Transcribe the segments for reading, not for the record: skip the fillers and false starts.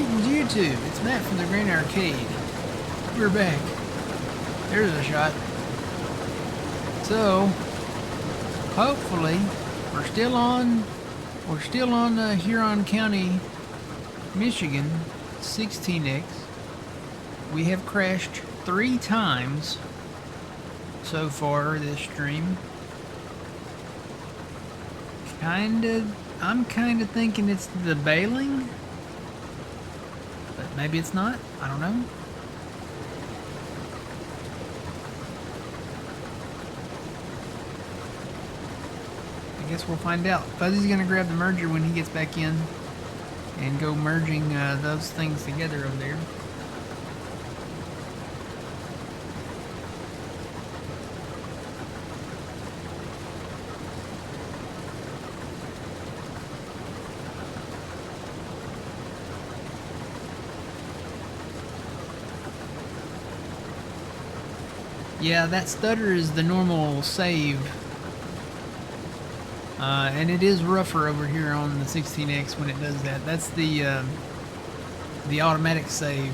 Greetings, YouTube. It's Matt from the Green Arcade. We're back. There's a shot. So, hopefully, we're still on Huron County, Michigan, 16X. We have crashed 3 times so far this stream. I'm kinda thinking it's the bailing, but maybe it's not. I don't know. I guess we'll find out. Fuzzy's gonna grab the merger when he gets back in and go merging those things together over there. Yeah, that stutter is the normal save. And it is rougher over here on the 16X when it does that. That's the automatic save.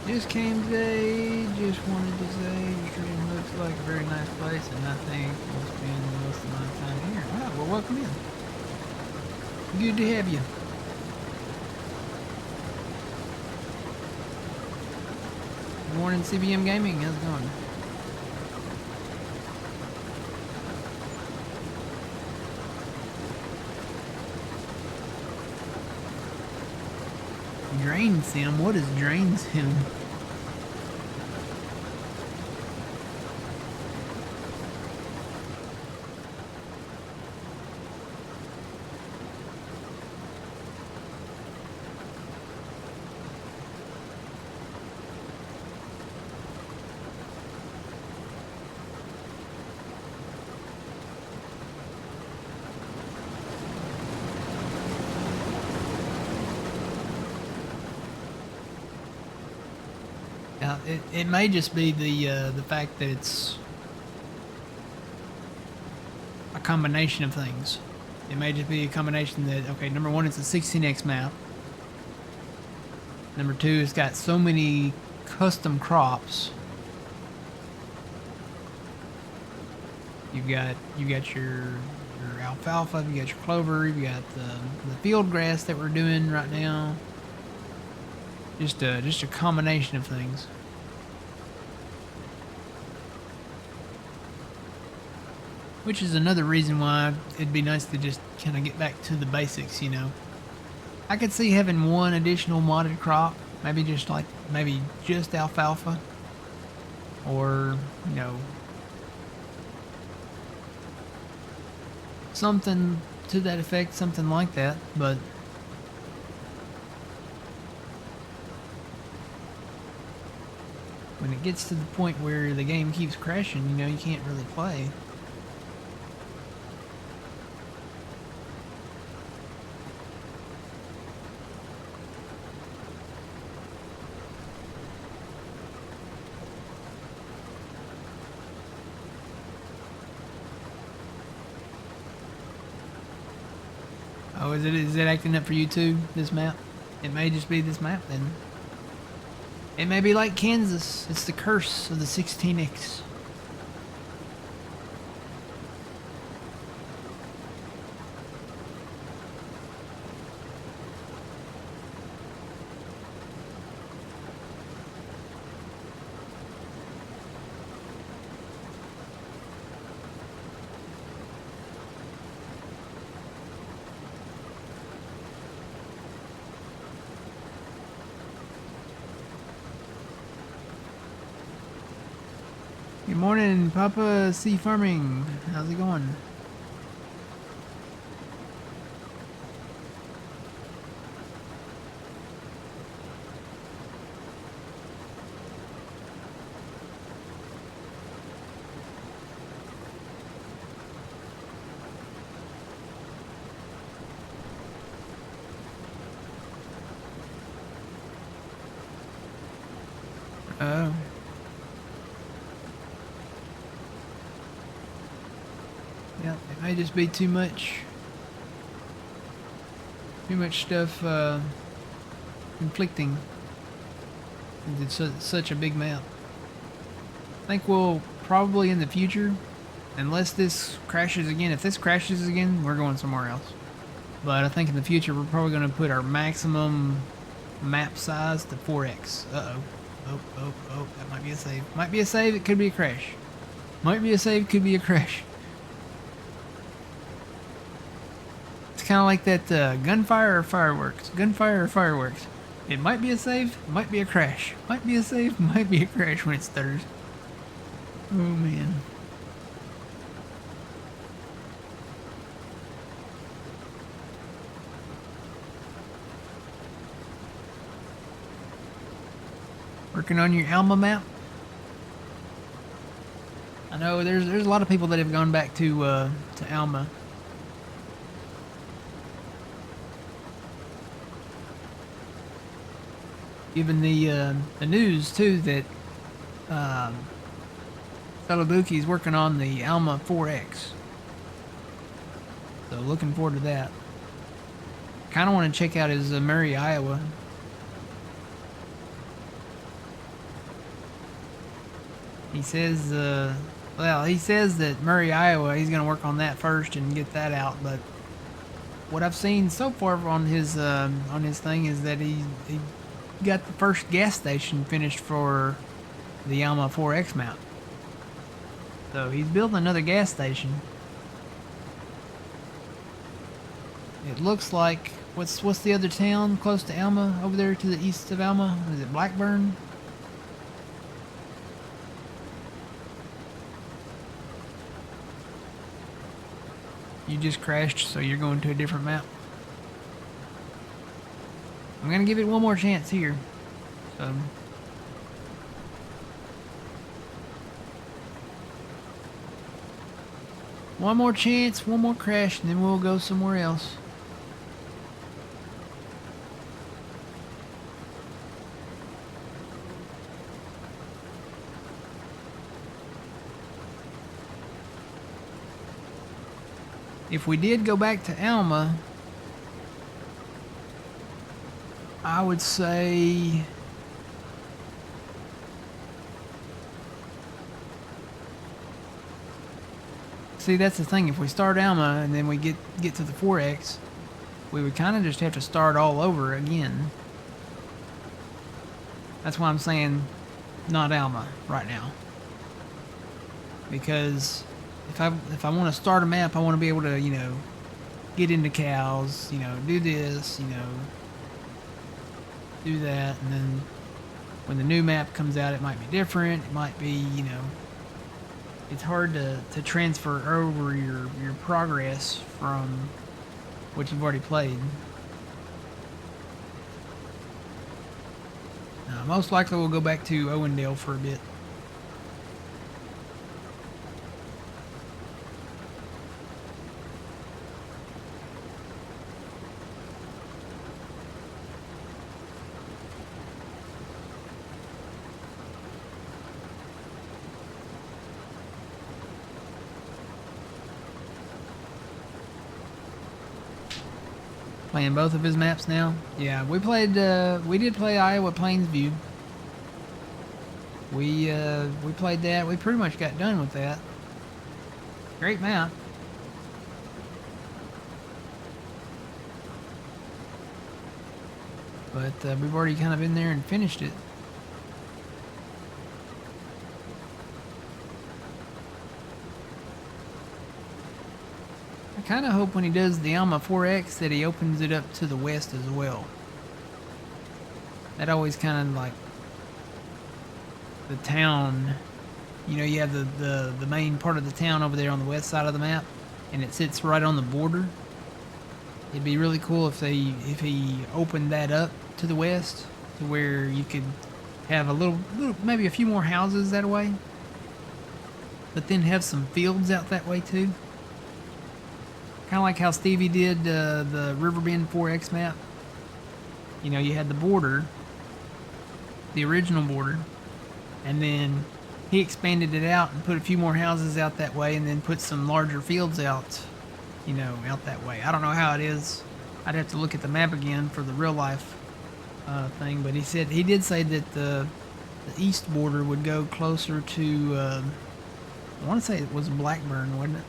Just came today, just wanted to say your stream looks like a very nice place and I think we'll spend most of my time here. Wow, well, welcome in. Good to have you. Good morning, CBM Gaming. How's it going? Drain sim? What is drain sim? It may just be the fact that it's a combination of things. It may just be a combination that, okay, number one, it's a 16X map. Number two, it's got so many custom crops. You've got your alfalfa, you got your clover, you got the field grass that we're doing right now. Just a combination of things. Which is another reason why it'd be nice to just kind of get back to the basics, you know. I could see having one additional modded crop, maybe just alfalfa, or, you know, something to that effect, something like that, but when it gets to the point where the game keeps crashing, you know, you can't really play. Oh, is it acting up for you too, this map? It may just be this map then. It may be like Kansas. It's the curse of the 16X. Good morning, Papa C Farming. How's it going? Oh. Yeah, it may just be too much stuff conflicting. It's such a big map. I think we'll probably in the future, unless this crashes again, if this crashes again, we're going somewhere else. But I think in the future, we're probably going to put our maximum map size to 4x. Uh-oh. Oh, that might be a save. Might be a save, it could be a crash. Might be a save, could be a crash. It's kind of like that gunfire or fireworks. Gunfire or fireworks. It might be a save, might be a crash. Might be a save, might be a crash when it stutters. Oh man. Working on your Alma map? I know there's a lot of people that have gone back to Alma. Given the news too that Salabuki is working on the Alma 4X. So looking forward to that. Kind of want to check out his Murray, Iowa. He says, well, he says that Murray, Iowa, he's going to work on that first and get that out. But what I've seen so far on his thing is that he got the first gas station finished for the Alma 4X map. So he's building another gas station. It looks like what's the other town close to Alma over there to the east of Alma? Is it Blackburn? You just crashed, so you're going to a different map. I'm gonna give it one more chance here. So one more chance, one more crash, and then we'll go somewhere else. If we did go back to Alma, I would say see, that's the thing. If we start Alma and then we get to the 4X, we would kind of just have to start all over again. That's why I'm saying not Alma right now. Because if I want to start a map, I want to be able to, you know, get into cows, you know, do this, you know, do that, and then when the new map comes out, it might be different. It might be, you know, it's hard to transfer over your progress from what you've already played. Most likely we'll go back to Owendale for a bit. Playing both of his maps now. Yeah, we did play Iowa Plainsview. We played that. We pretty much got done with that. Great map. But we've already kind of been there and finished it. I kind of hope when he does the Alma 4X that he opens it up to the west as well. That always kind of like the town, you know, you have the main part of the town over there on the west side of the map, and it sits right on the border. It'd be really cool if he opened that up to the west, to where you could have a little maybe a few more houses that way, but then have some fields out that way too. Kind of like how Stevie did the Riverbend 4X map. You know, you had the border, the original border, and then he expanded it out and put a few more houses out that way, and then put some larger fields out, out that way. I don't know how it is. I'd have to look at the map again for the real life thing, but he did say that the east border would go closer to. I want to say it was Blackburn, wasn't it?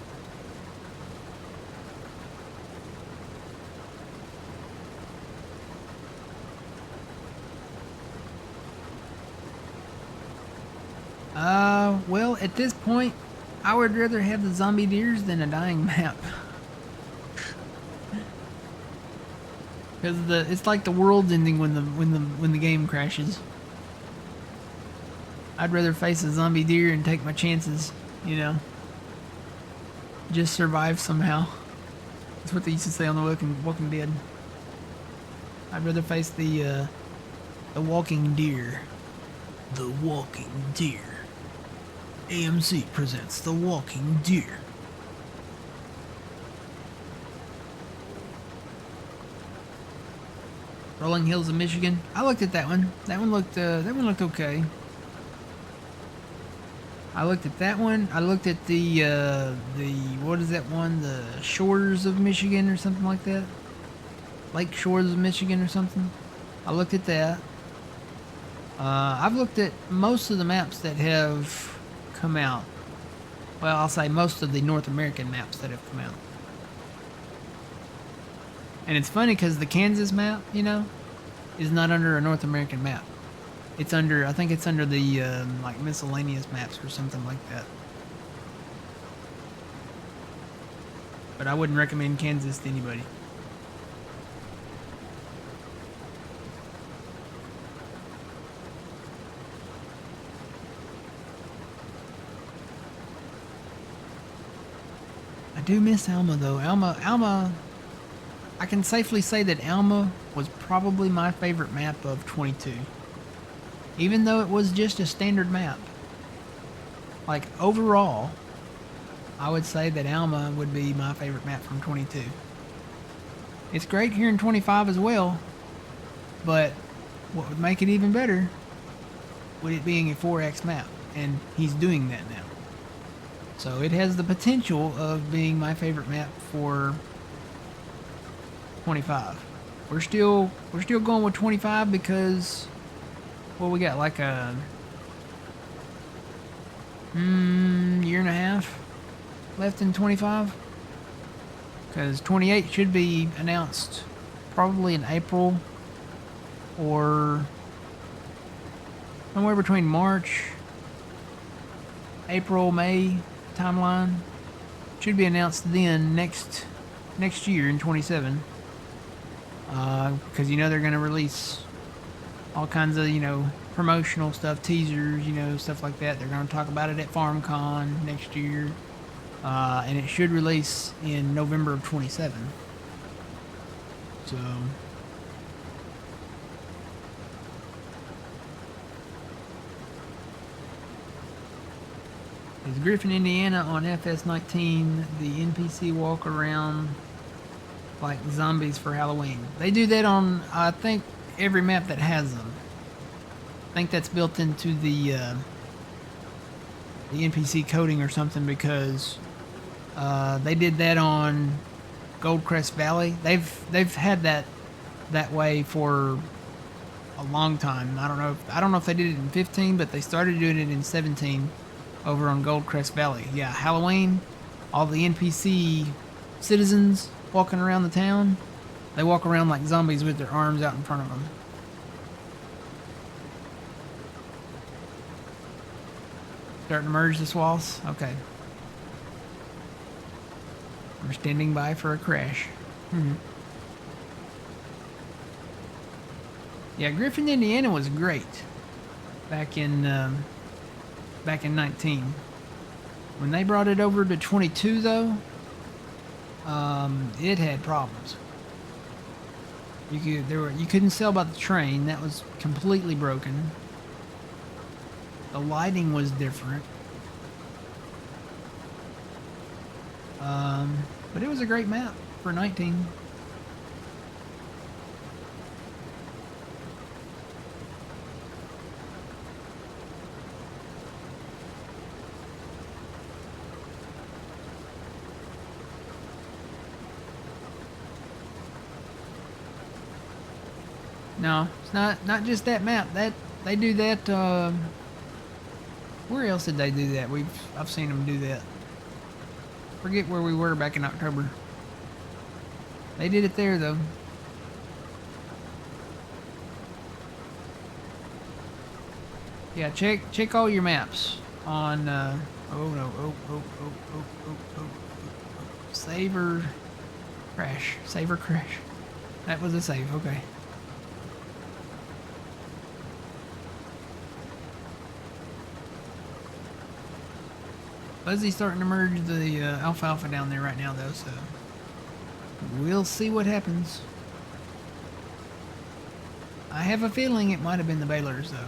Well, at this point, I would rather have the zombie deers than a dying map. Because it's like the world's ending when the game crashes. I'd rather face a zombie deer and take my chances, Just survive somehow. That's what they used to say on the Walking Dead. I'd rather face the walking deer. The Walking Deer. AMC presents The Walking Deer. Rolling Hills of Michigan. I looked at that one. That one looked okay. I looked at that one. I looked at the what is that one? The Shores of Michigan or something like that. Lake Shores of Michigan or something. I looked at that. I've looked at most of the maps that have come out. Well, I'll say most of the North American maps that have come out. And it's funny because the Kansas map, is not under a North American map. It's under, I think it's under the like miscellaneous maps or something like that. But I wouldn't recommend Kansas to anybody. I do miss Alma though. Alma, I can safely say that Alma was probably my favorite map of 22. Even though it was just a standard map. Like overall, I would say that Alma would be my favorite map from 22. It's great here in 25 as well, but what would make it even better would it being a 4X map, and he's doing that now. So it has the potential of being my favorite map for 25. We're still going with 25 because, well, we got like a year and a half left in 25, because 28 should be announced probably in April or somewhere between March, April, May timeline. Should be announced then next year in 27, because they're going to release all kinds of promotional stuff, teasers, stuff like that. They're going to talk about it at FarmCon next year, and it should release in November of 27. So is Griffin, Indiana on FS19 the NPC walk around like zombies for Halloween? They do that on, I think, every map that has them. I think that's built into the NPC coding or something, because they did that on Goldcrest Valley. They've had that way for a long time. I don't know if they did it in 15, but they started doing it in 17 over on Goldcrest Valley. Yeah, Halloween, all the NPC citizens walking around the town, they walk around like zombies with their arms out in front of them. Starting to merge the swaths? Okay. We're standing by for a crash. Yeah, Griffin, Indiana was great back in 19. When they brought it over to 22 though, it had problems. You couldn't sell by the train. That was completely broken. The lighting was different. But it was a great map for 19. No, it's not just that map. That they do that. Where else did they do that? I've seen them do that. Forget where we were back in October. They did it there though. Yeah, check all your maps on. Oh no! Oh! Save or crash? Save or crash? That was a save. Okay. Fuzzy's starting to merge the alfalfa down there right now, though, so we'll see what happens. I have a feeling it might have been the balers, though,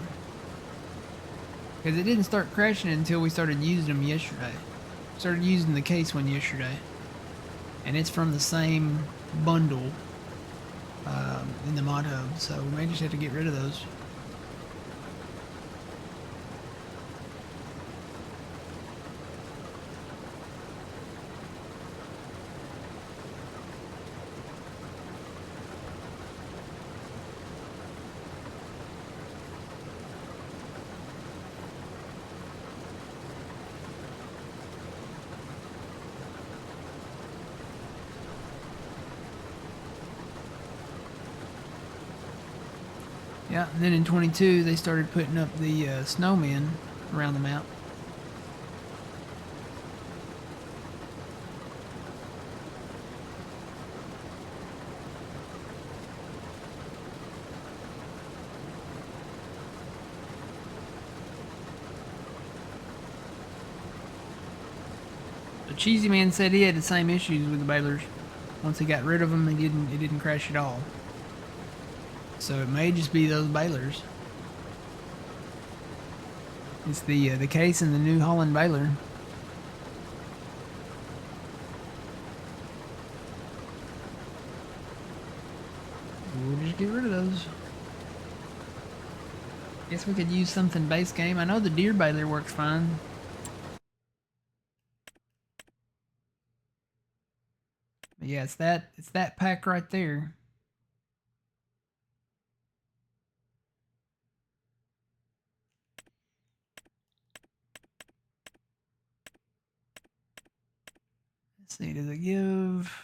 because it didn't start crashing until we started using them yesterday. Started using the case one yesterday, and it's from the same bundle in the mod hub, so we may just have to get rid of those. Yeah, and then in 22 they started putting up the snowmen around the map. The Cheesy Man said he had the same issues with the balers. Once he got rid of them, it didn't crash at all. So it may just be those balers. It's the case and the New Holland baler. We'll just get rid of those. Guess we could use something base game. I know the deer baler works fine. But yeah, it's that pack right there. Let's see, does it give?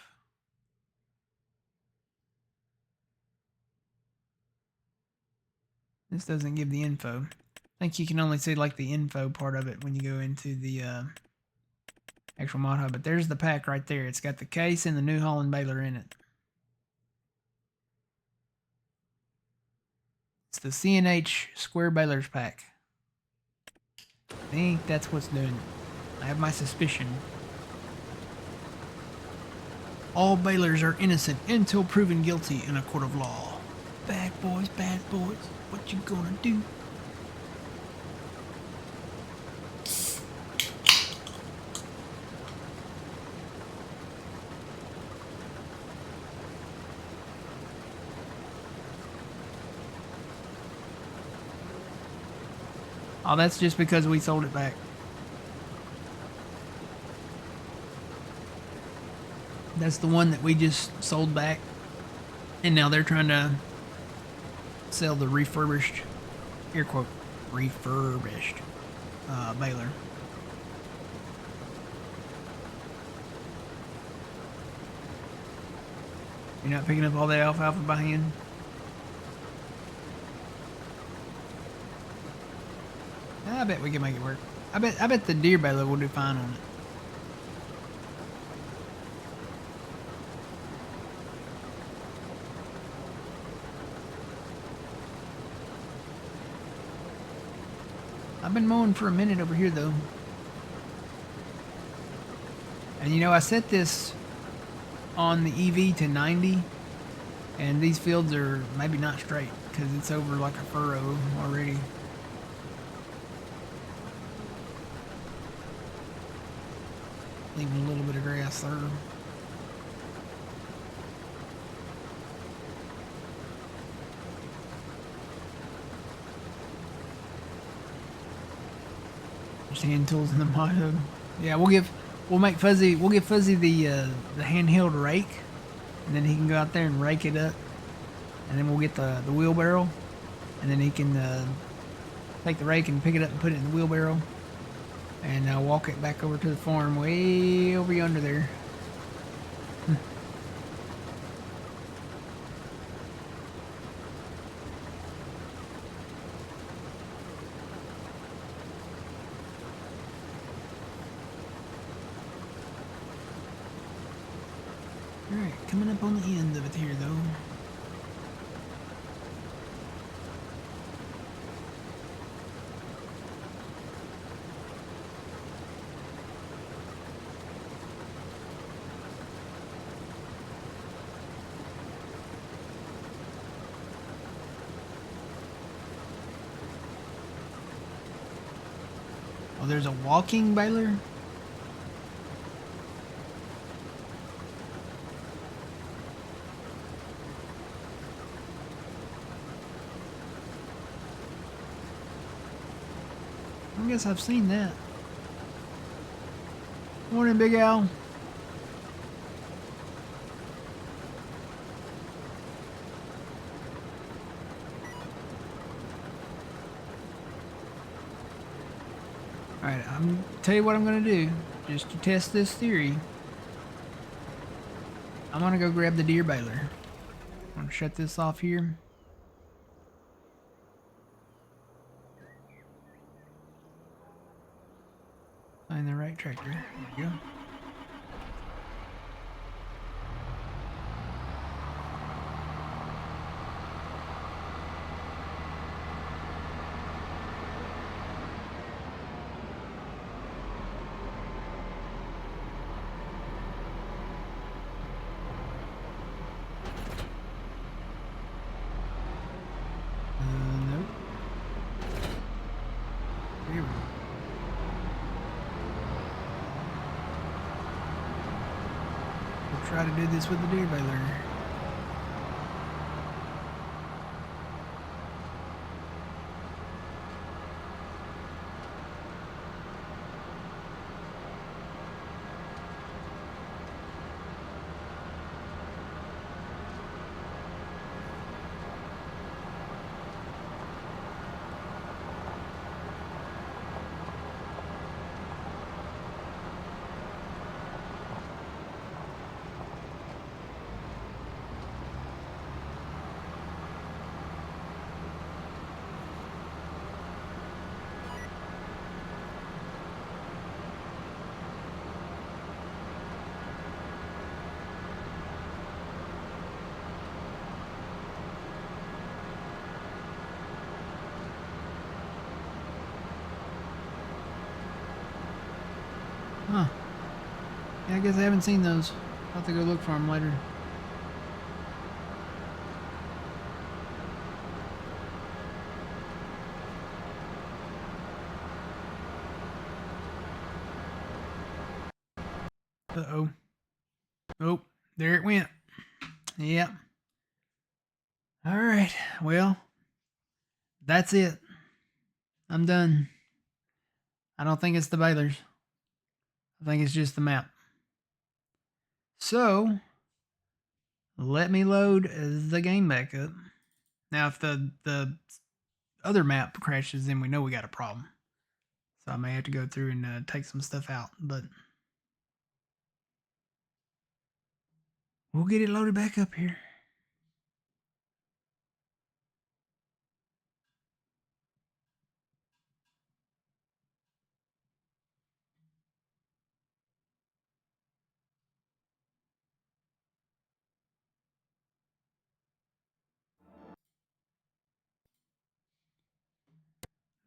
This doesn't give the info. I think you can only see like the info part of it when you go into the actual mod hub. But there's the pack right there. It's got the case and the New Holland baler in it. It's the CNH square balers pack. I think that's what's doing it. I have my suspicion. All balers are innocent until proven guilty in a court of law. Bad boys, what you gonna do? Oh, that's just because we sold it back. That's the one that we just sold back. And now they're trying to sell the refurbished, air quote, refurbished baler. You're not picking up all that alfalfa by hand? I bet we can make it work. I bet the deer baler will do fine on it. I've been mowing for a minute over here though. And you know, I set this on the EV to 90, and these fields are maybe not straight because it's over like a furrow already. Leaving a little bit of grass there. Just hand tools in the mod hub. Yeah, we'll give Fuzzy the handheld rake, and then he can go out there and rake it up. and then we'll get the wheelbarrow, and then he can take the rake and pick it up and put it in the wheelbarrow, and walk it back over to the farm way over yonder there. Alright, coming up on the end of it here though. Oh, there's a walking baler? I guess I've seen that. Morning, Big Al. Alright, I'm tell you what I'm gonna do. Just to test this theory. I'm gonna go grab the deer baler. I'm gonna shut this off here. Find the right tractor. There we go. Nope. Here we go. We'll try to do this with the deer baler. Huh. Yeah, I guess I haven't seen those. I'll have to go look for them later. Uh-oh. Oh, there it went. Yep. Alright, well, that's it. I'm done. I don't think it's the balers. I think it's just the map. So, let me load the game back up. Now, if the other map crashes, then we know we got a problem. So I may have to go through and take some stuff out, but we'll get it loaded back up here.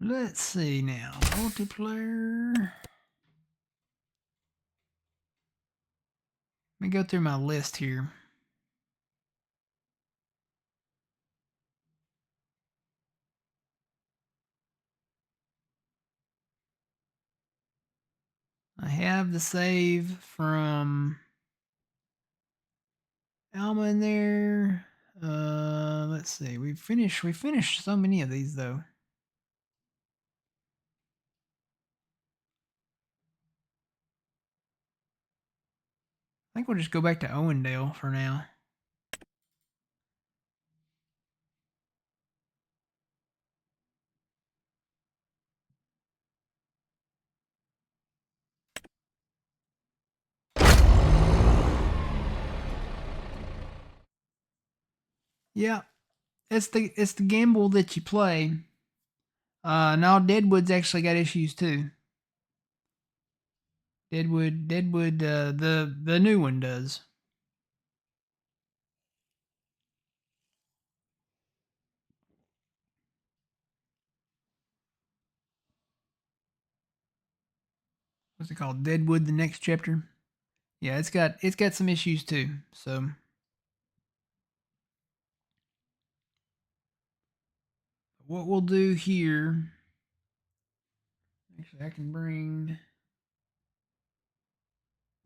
Let's see now. Multiplayer. Let me go through my list here. I have the save from Alma in there. Let's see. We finished so many of these though. I think we'll just go back to Owendale for now. Yeah, it's the gamble that you play. Now Deadwood's actually got issues too. Deadwood, the new one does. What's it called? Deadwood, the next chapter. Yeah, it's got some issues too. So what we'll do here, actually, I can bring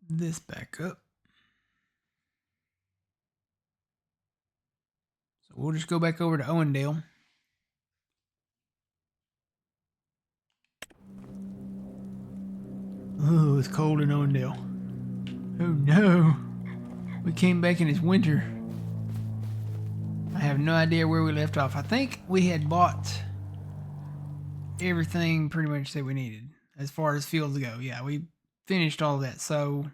this back up. So we'll just go back over to Owendale. Oh, it's cold in Owendale. Oh no. We came back and it's winter. I have no idea where we left off. I think we had bought everything pretty much that we needed as far as fields go. Yeah, we finished all that. So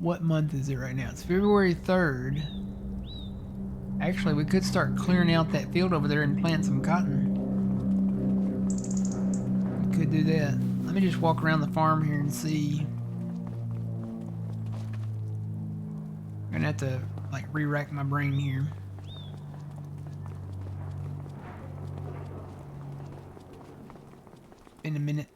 what month is it right now? It's February 3rd. Actually, we could start clearing out that field over there and plant some cotton. We could do that. Let me just walk around the farm here and see. I'm gonna have to like re-rack my brain here. In a minute.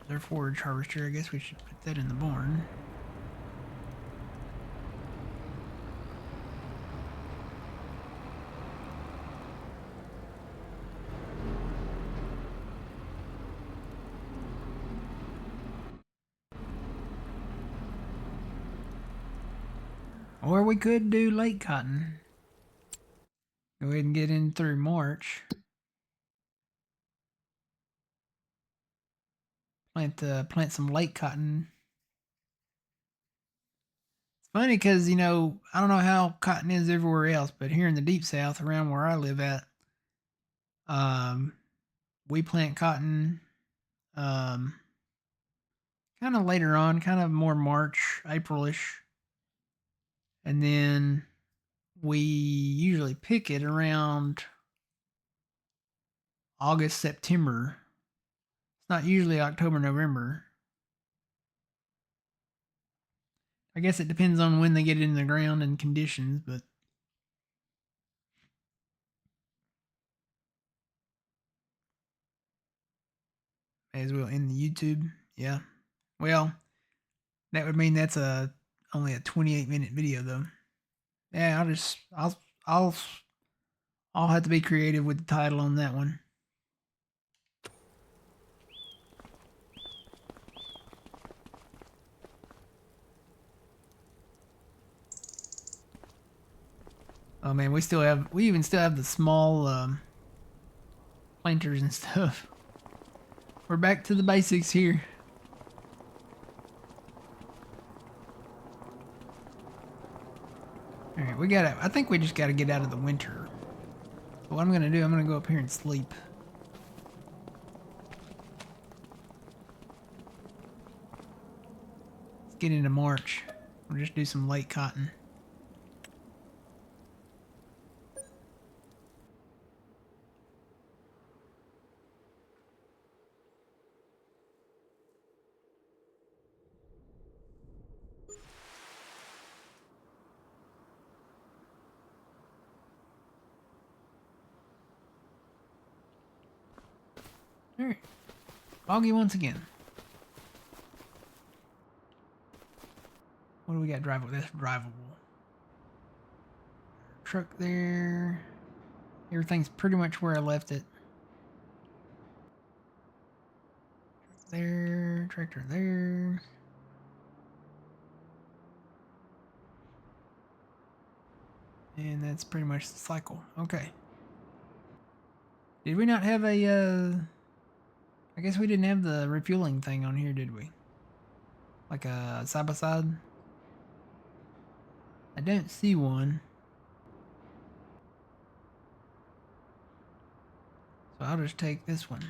Their forage harvester, I guess we should put that in the barn. Or we could do late cotton. Go ahead and get in through March. Plant some late cotton. It's funny because, I don't know how cotton is everywhere else, but here in the deep south, around where I live at, um, we plant cotton kind of later on, kind of more March, April-ish. And then we usually pick it around August, September. It's not usually October, November. I guess it depends on when they get it in the ground and conditions, but may as well end the YouTube. Yeah. Well, that would mean that's only a 28-minute video though. Yeah, I'll I'll have to be creative with the title on that one. Oh man, we even still have the small planters and stuff. We're back to the basics here. All right, I think we just gotta get out of the winter. So what I'm gonna do, I'm gonna go up here and sleep. Let's get into March. We'll just do some late cotton. All right, foggy once again. What do we got drivable? That's drivable. Truck there. Everything's pretty much where I left it. There, tractor there. And that's pretty much the cycle. Okay. Did we not have I guess we didn't have the refueling thing on here, did we? Like a side by side? I don't see one. So I'll just take this one.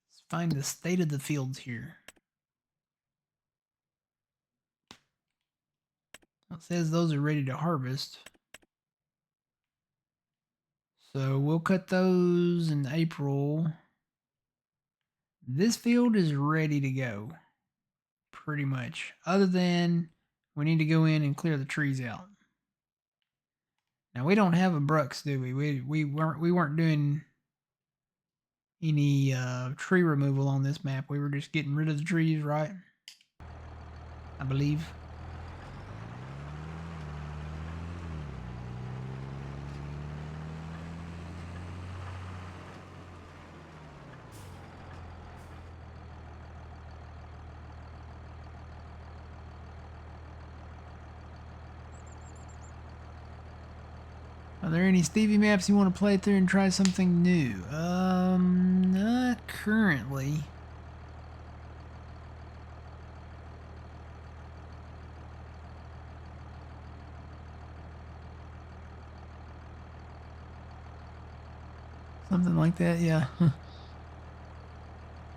Let's find the state of the fields here. It says those are ready to harvest. So we'll cut those in April. This field is ready to go. Pretty much. Other than we need to go in and clear the trees out. Now we don't have a Brux, do we? We weren't doing any tree removal on this map. We were just getting rid of the trees, right? I believe. Are there any Stevie maps you want to play through and try something new? Not currently. Something like that, yeah. I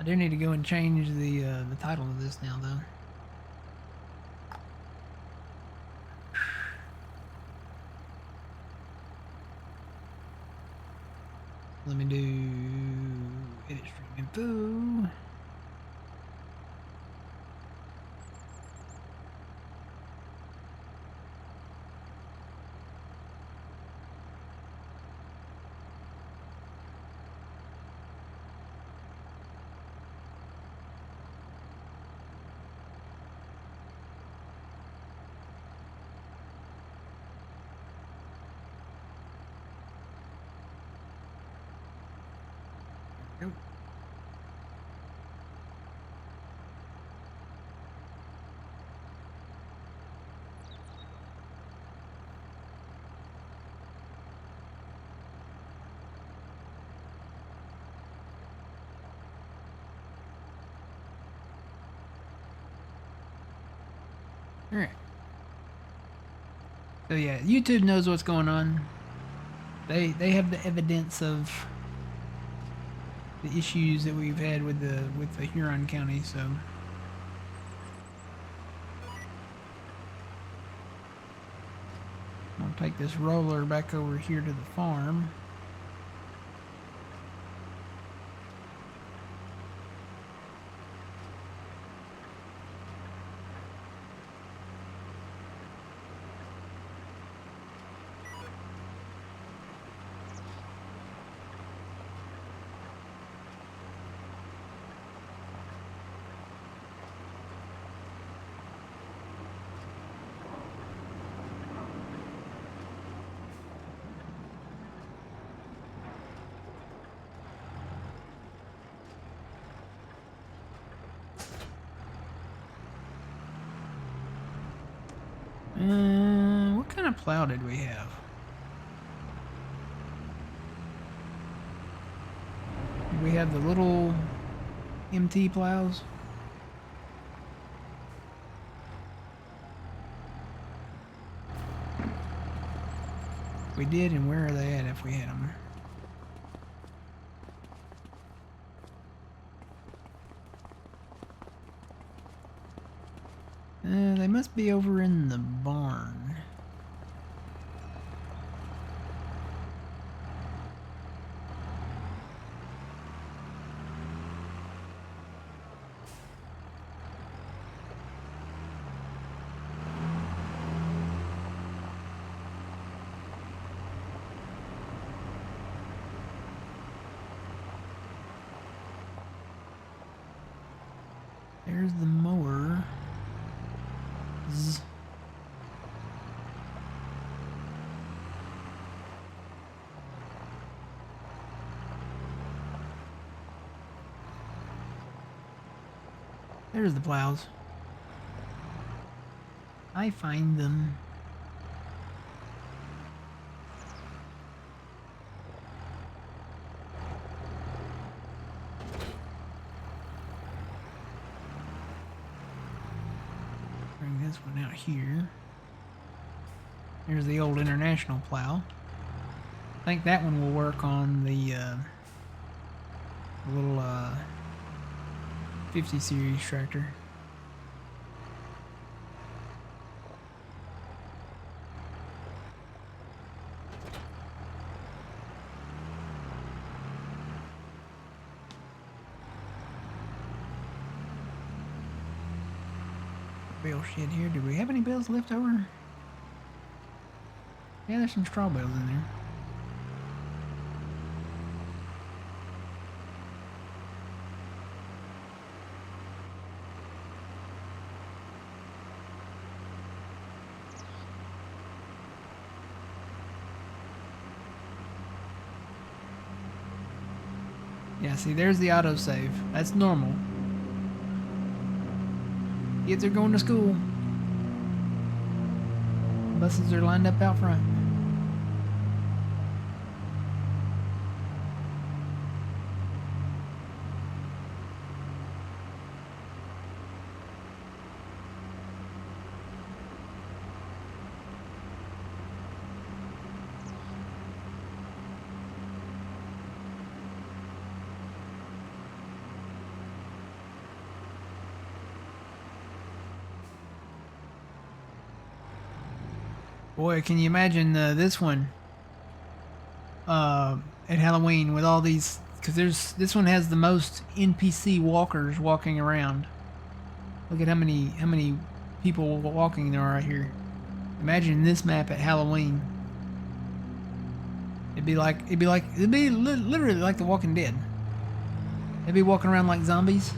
do need to go and change the title of this now, though. Let me do edit stream info. Nope. All right. So yeah, YouTube knows what's going on. They have the evidence of the issues that we've had with the Huron County, so I'll take this roller back over here to the farm. What kind of plow did we have? Did we have the little MT plows? We did, and where are they at if we had them? They must be over in the barn. There's the mower. Zzz. There's the plows. I find them. this one out here. There's the old International plow. I think that one will work on the little 50 series tractor. Bale shed here. Do we have any bales left over? Yeah, there's some straw bales in there. Yeah, see, there's the autosave. That's normal. Kids are going to school. Buses are lined up out front. Boy, can you imagine this one at Halloween with all these? Because this one has the most NPC walkers walking around. Look at how many people walking there are right here. Imagine this map at Halloween. It'd be literally like The Walking Dead. They'd be walking around like zombies.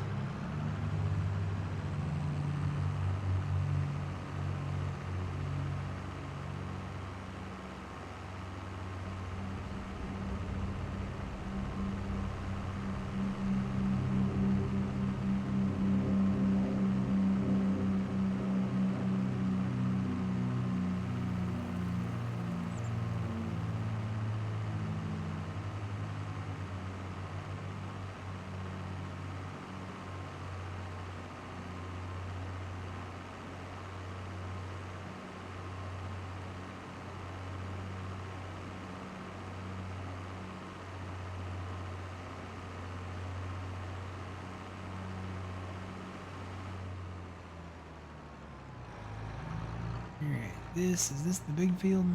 Alright, is this the big field?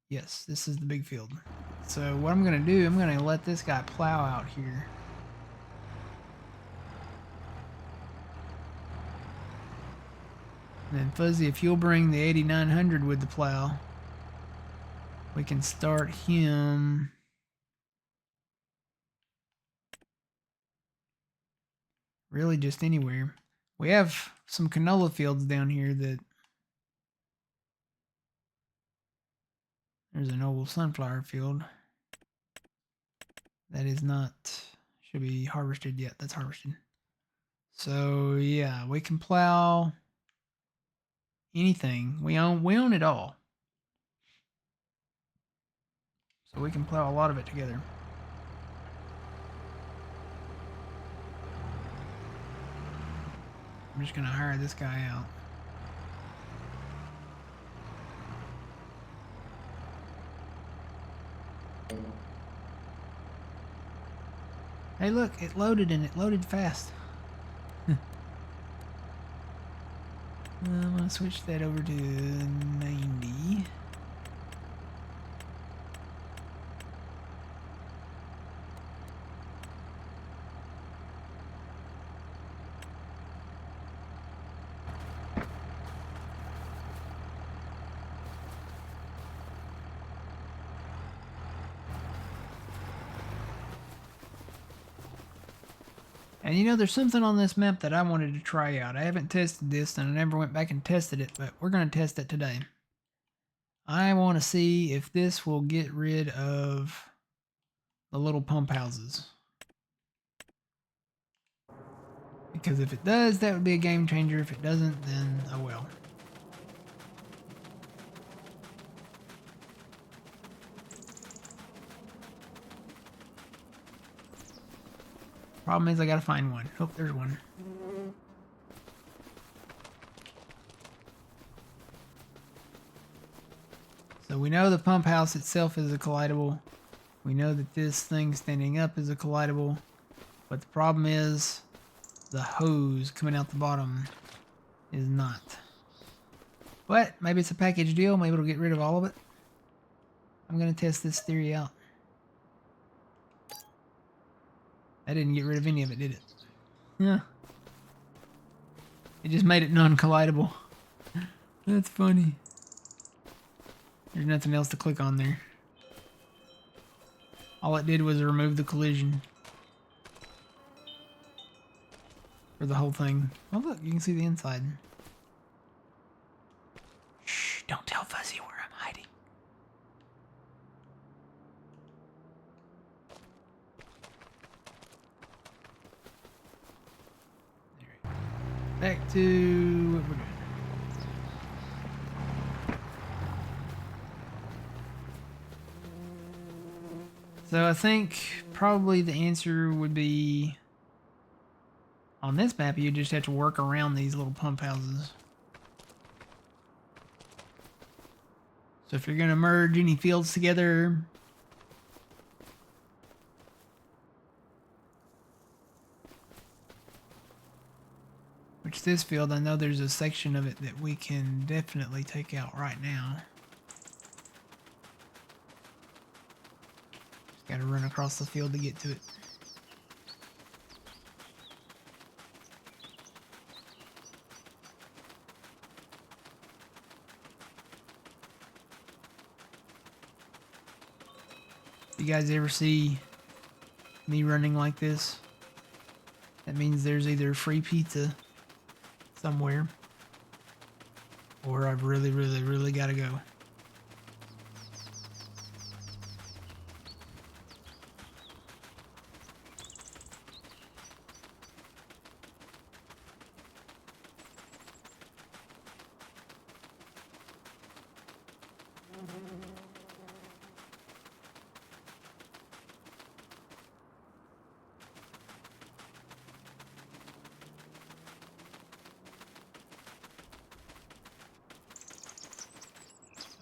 Yes, this is the big field. So what I'm gonna do, I'm gonna let this guy plow out here. And then Fuzzy, if you'll bring the 8900 with the plow, we can start him. Really just anywhere. We have some canola fields down here that there's an old sunflower field. That is not, should be harvested yet. That's harvested. So yeah, we can plow anything. We own it all. So we can plow a lot of it together. I'm just gonna hire this guy out. Hey look, it loaded and it loaded fast. I'm gonna switch that over to 90. And you know, there's something on this map that I wanted to try out. I haven't tested this and I never went back and tested it, but we're going to test it today. I want to see if this will get rid of the little pump houses. Because if it does, that would be a game changer. If it doesn't, then oh well. Problem is I gotta find one. Oh, there's one. So we know the pump house itself is a collidable. We know that this thing standing up is a collidable. But the problem is the hose coming out the bottom is not. But maybe it's a package deal. Maybe it'll get rid of all of it. I'm going to test this theory out. That didn't get rid of any of it, did it? Yeah. It just made it non-collidable. That's funny. There's nothing else to click on there. All it did was remove the collision. For the whole thing. Oh look, you can see the inside. Shh, don't tell Fuzzy where I'm hiding. Back to what we're doing. So I think probably the answer would be on this map you just have to work around these little pump houses. So if you're going to merge any fields together, which this field, I know there's a section of it that we can definitely take out right now. Just got to run across the field to get to it. You guys ever see me running like this? That means there's either free pizza somewhere, or I've really, really, really got to go.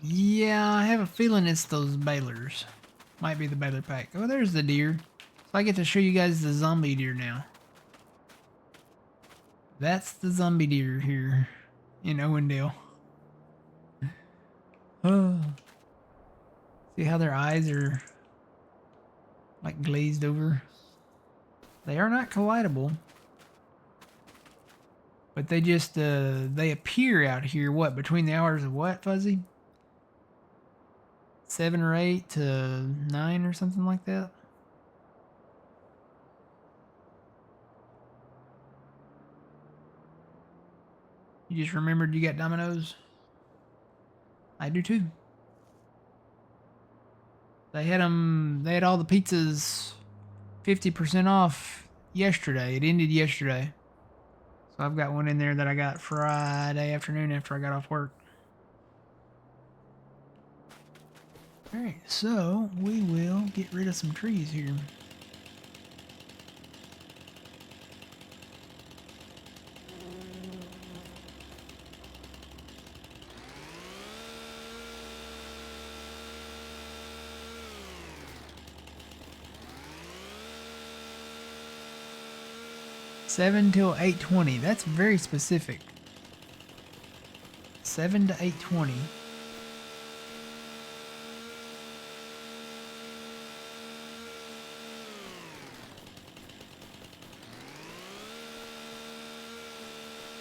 Yeah, I have a feeling it's those balers. Might be the baler pack. Oh, there's the deer. So I get to show you guys the zombie deer now. That's the zombie deer here in Owendale. Oh. See how their eyes are like glazed over? They are not collidable. But they just, they appear out here, what, between the hours of what, Fuzzy? 7 or 8 to 9 or something like that. You just remembered you got Domino's? I do too. They had all the pizzas 50% off yesterday. It ended yesterday. So I've got one in there that I got Friday afternoon after I got off work. Alright, so we will get rid of some trees here. Seven till 8:20. That's very specific. 7 to 8:20.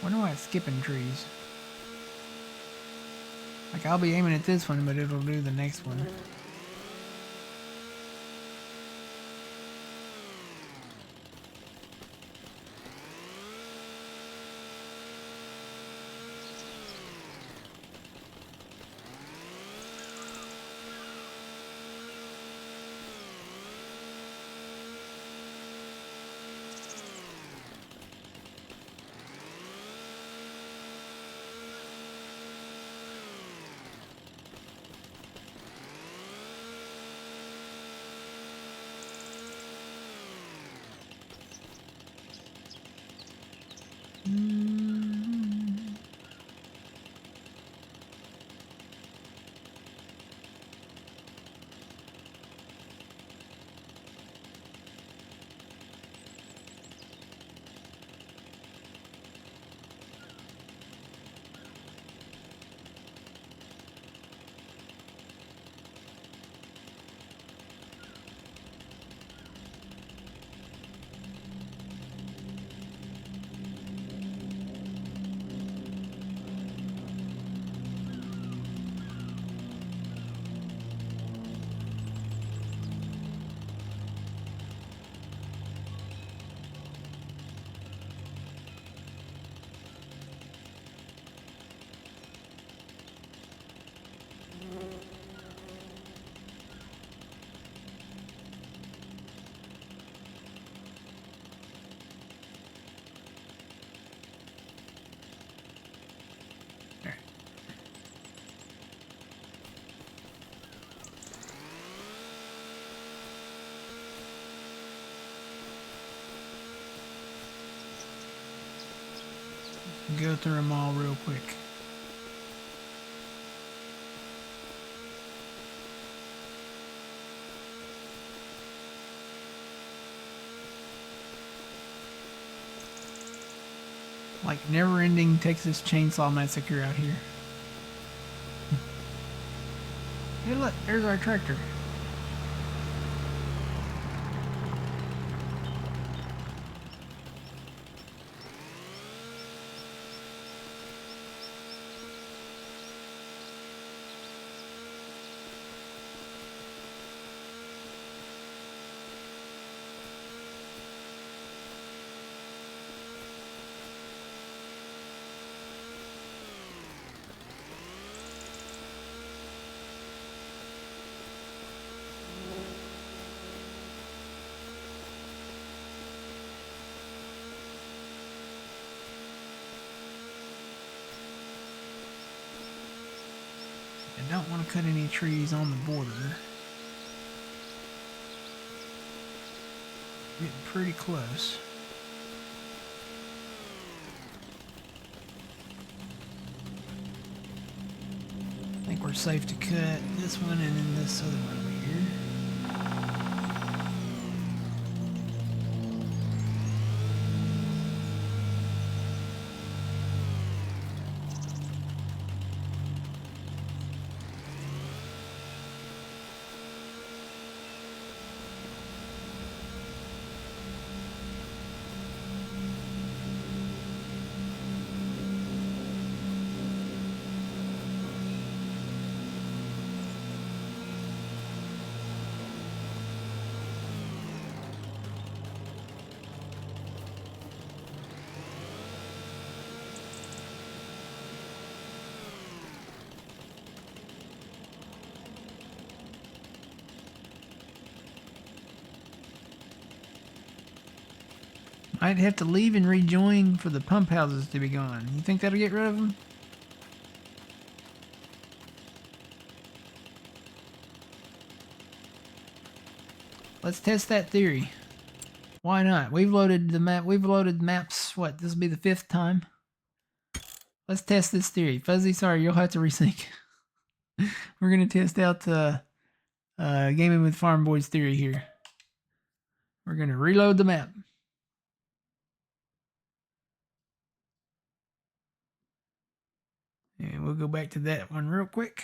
Wonder why it's skipping trees. Like, I'll be aiming at this one, but it'll do the next one. Go through them all real quick. Like never-ending Texas Chainsaw Massacre out here. Hey, look, there's our tractor. I don't want to cut any trees on the border. Getting pretty close. I think we're safe to cut this one and then this other one over here. Might have to leave and rejoin for the pump houses to be gone. You think that'll get rid of them? Let's test that theory. Why not? We've loaded the map. We've loaded maps. What? This will be the 5th time. Let's test this theory. Fuzzy, sorry, you'll have to resync. We're gonna test out Gaming with Farm Boys theory here. We're gonna reload the map. And we'll go back to that one real quick.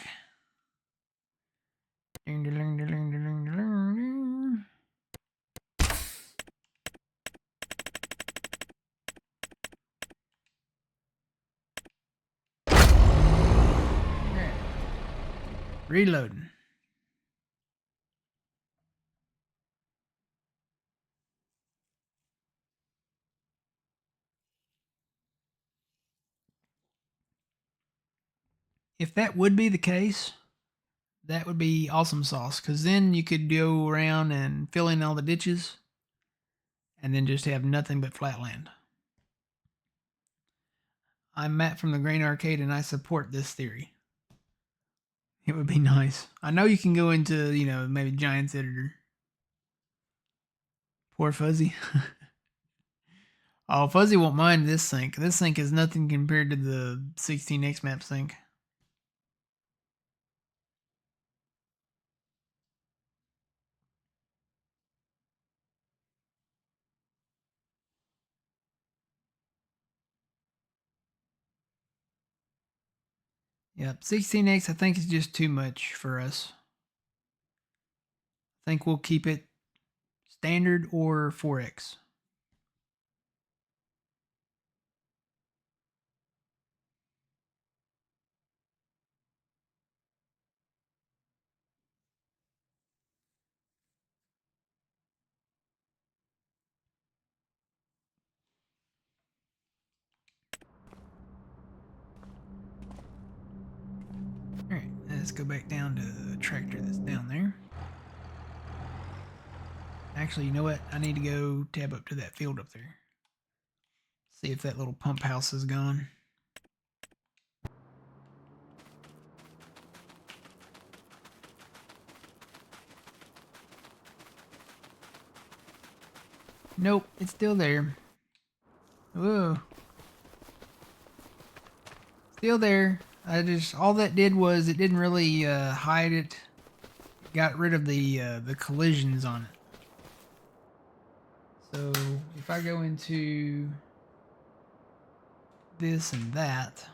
Ding, ding, ding, ding, ding, ding, ding. Right. Reloading. If that would be the case, that would be awesome sauce, because then you could go around and fill in all the ditches and then just have nothing but flat land. I'm Matt from the Grain Arcade and I support this theory. It would be nice. I know you can go into, maybe Giants Editor. Poor Fuzzy. Oh, Fuzzy won't mind this sync. This sync is nothing compared to the 16x map sync. Yep, 16x I think is just too much for us. I think we'll keep it standard or 4x. Alright, let's go back down to the tractor that's down there. Actually, you know what? I need to go tab up to that field up there. See if that little pump house is gone. Nope, it's still there. Whoa. Still there. All that did was it didn't really hide it. Got rid of the collisions on it. So if I go into this and that,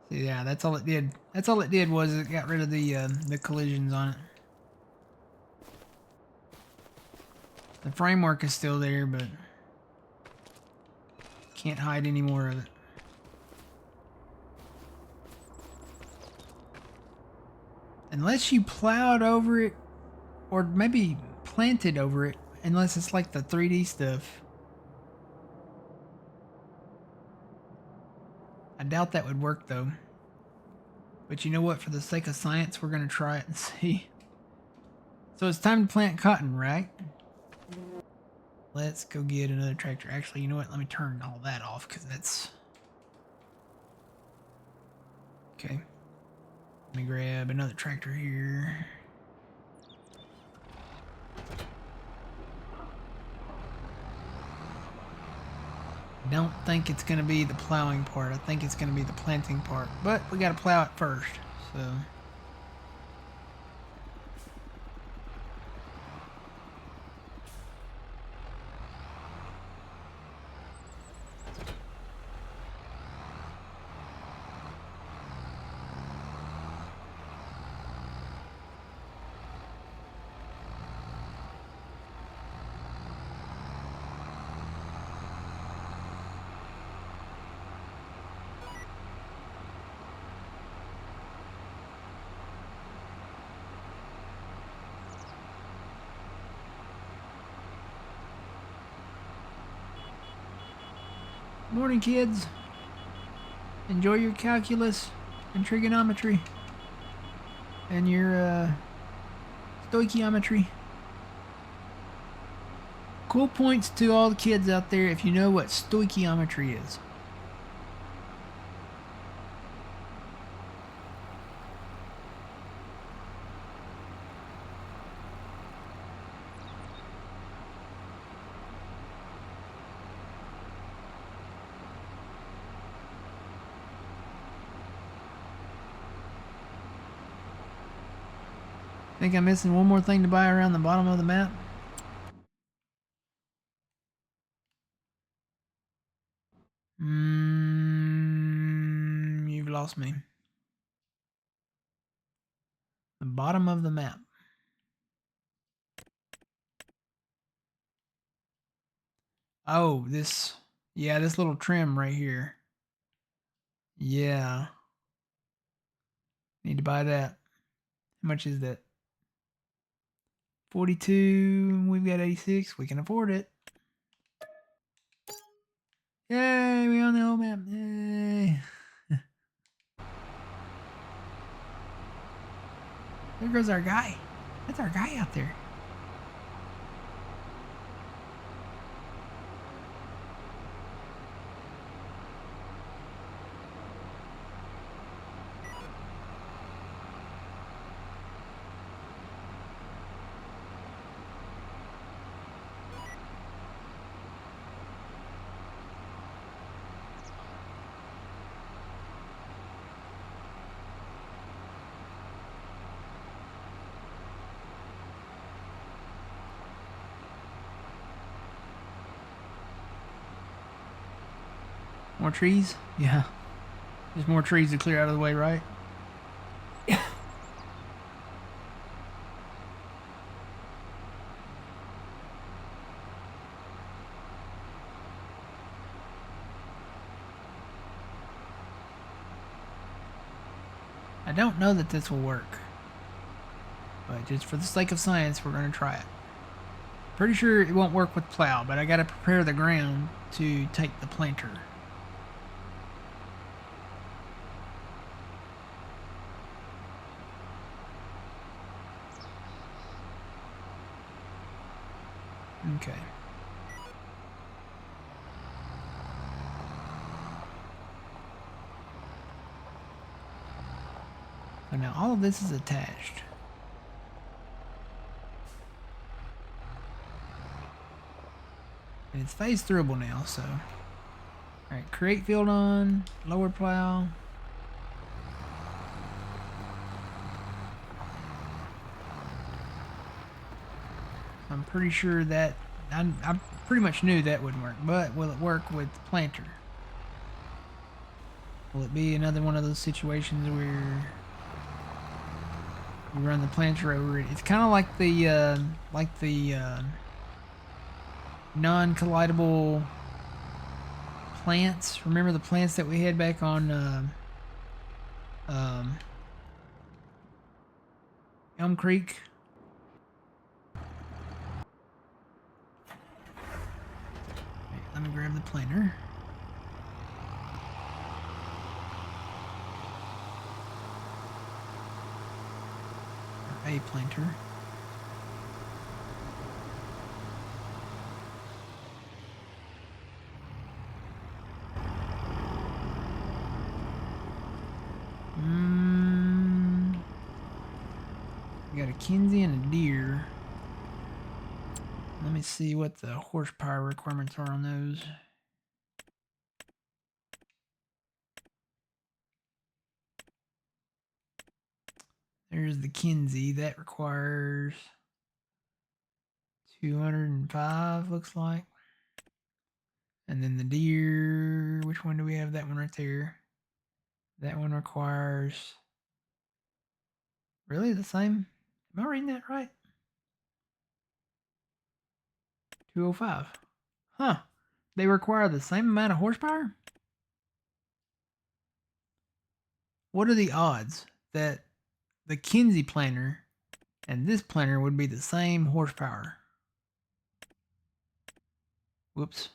see, yeah, that's all it did. That's all it did was it got rid of the collisions on it. The framework is still there, but can't hide any more of it. Unless you plowed over it, or maybe planted over it, unless it's like the 3D stuff. I doubt that would work though. But you know what? For the sake of science, we're going to try it and see. So it's time to plant cotton, right? Let's go get another tractor. Actually, you know what? Let me turn all that off because that's... Okay. Let me grab another tractor here. Don't think it's going to be the plowing part. I think it's going to be the planting part. But we got to plow it first. So... Morning, kids. Enjoy your calculus and trigonometry and your stoichiometry. Cool points to all the kids out there if you know what stoichiometry is. Think I'm missing one more thing to buy around the bottom of the map? You've lost me. The bottom of the map. Oh, this... Yeah, this little trim right here. Yeah. Need to buy that. How much is that? 42. We've got 86. We can afford it. Yay, we on the whole map. Yay. There goes our guy. That's our guy out there. More trees? Yeah. There's more trees to clear out of the way, right? I don't know that this will work. But just for the sake of science, we're going to try it. Pretty sure it won't work with plow, but I got to prepare the ground to take the planter. Okay. So now all of this is attached. And it's phase throughable now, so Alright, create field on, lower plow. I'm pretty sure that, I pretty much knew that wouldn't work, but will it work with the planter? Will it be another one of those situations where you run the planter over it? It's kind of like the non-collidable plants. Remember the plants that we had back on Elm Creek? Right, let me grab the planter. Or a planter. We got a Kinsey and a deer. Let me see what the horsepower requirements are on those. There's the Kinsey. That requires 205, looks like. And then the deer, which one do we have? That one right there. That one requires... Really the same? Am I reading that right? 205. Huh. They require the same amount of horsepower? What are the odds that the Kinsey planter and this planter would be the same horsepower? Whoops.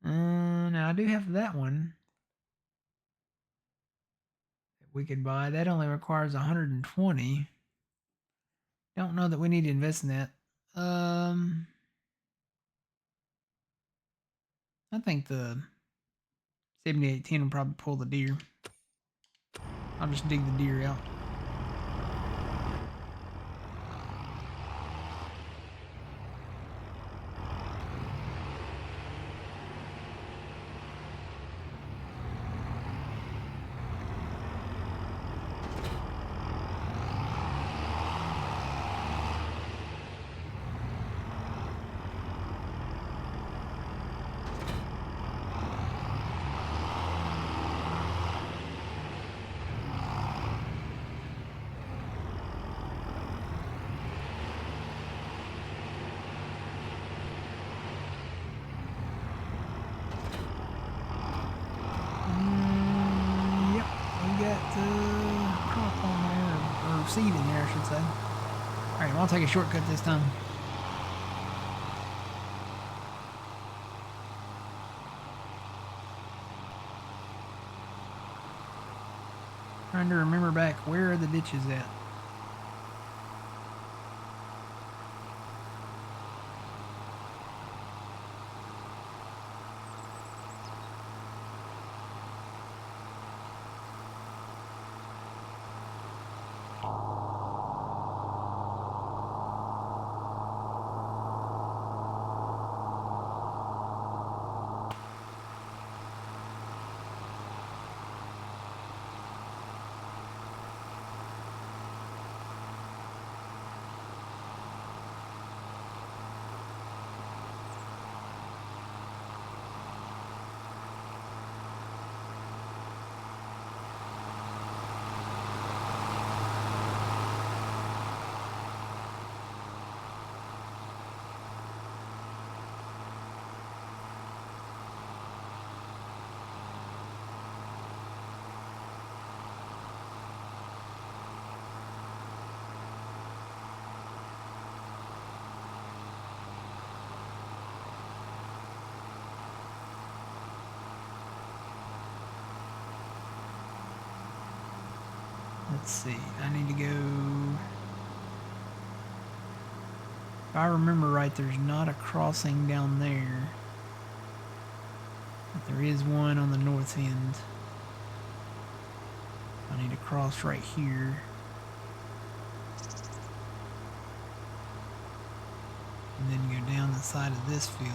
Now I do have that one that we could buy. That only requires 120. Don't know that we need to invest in that. I think the 7810 will probably pull the deer. I'll just dig the deer out. Crop on there, or seed in there, I should say. Alright, well, I'll take a shortcut this time. Trying to remember back, where are the ditches at? Let's see, I need to go... If I remember right, there's not a crossing down there. But there is one on the north end. I need to cross right here. and then go down the side of this field.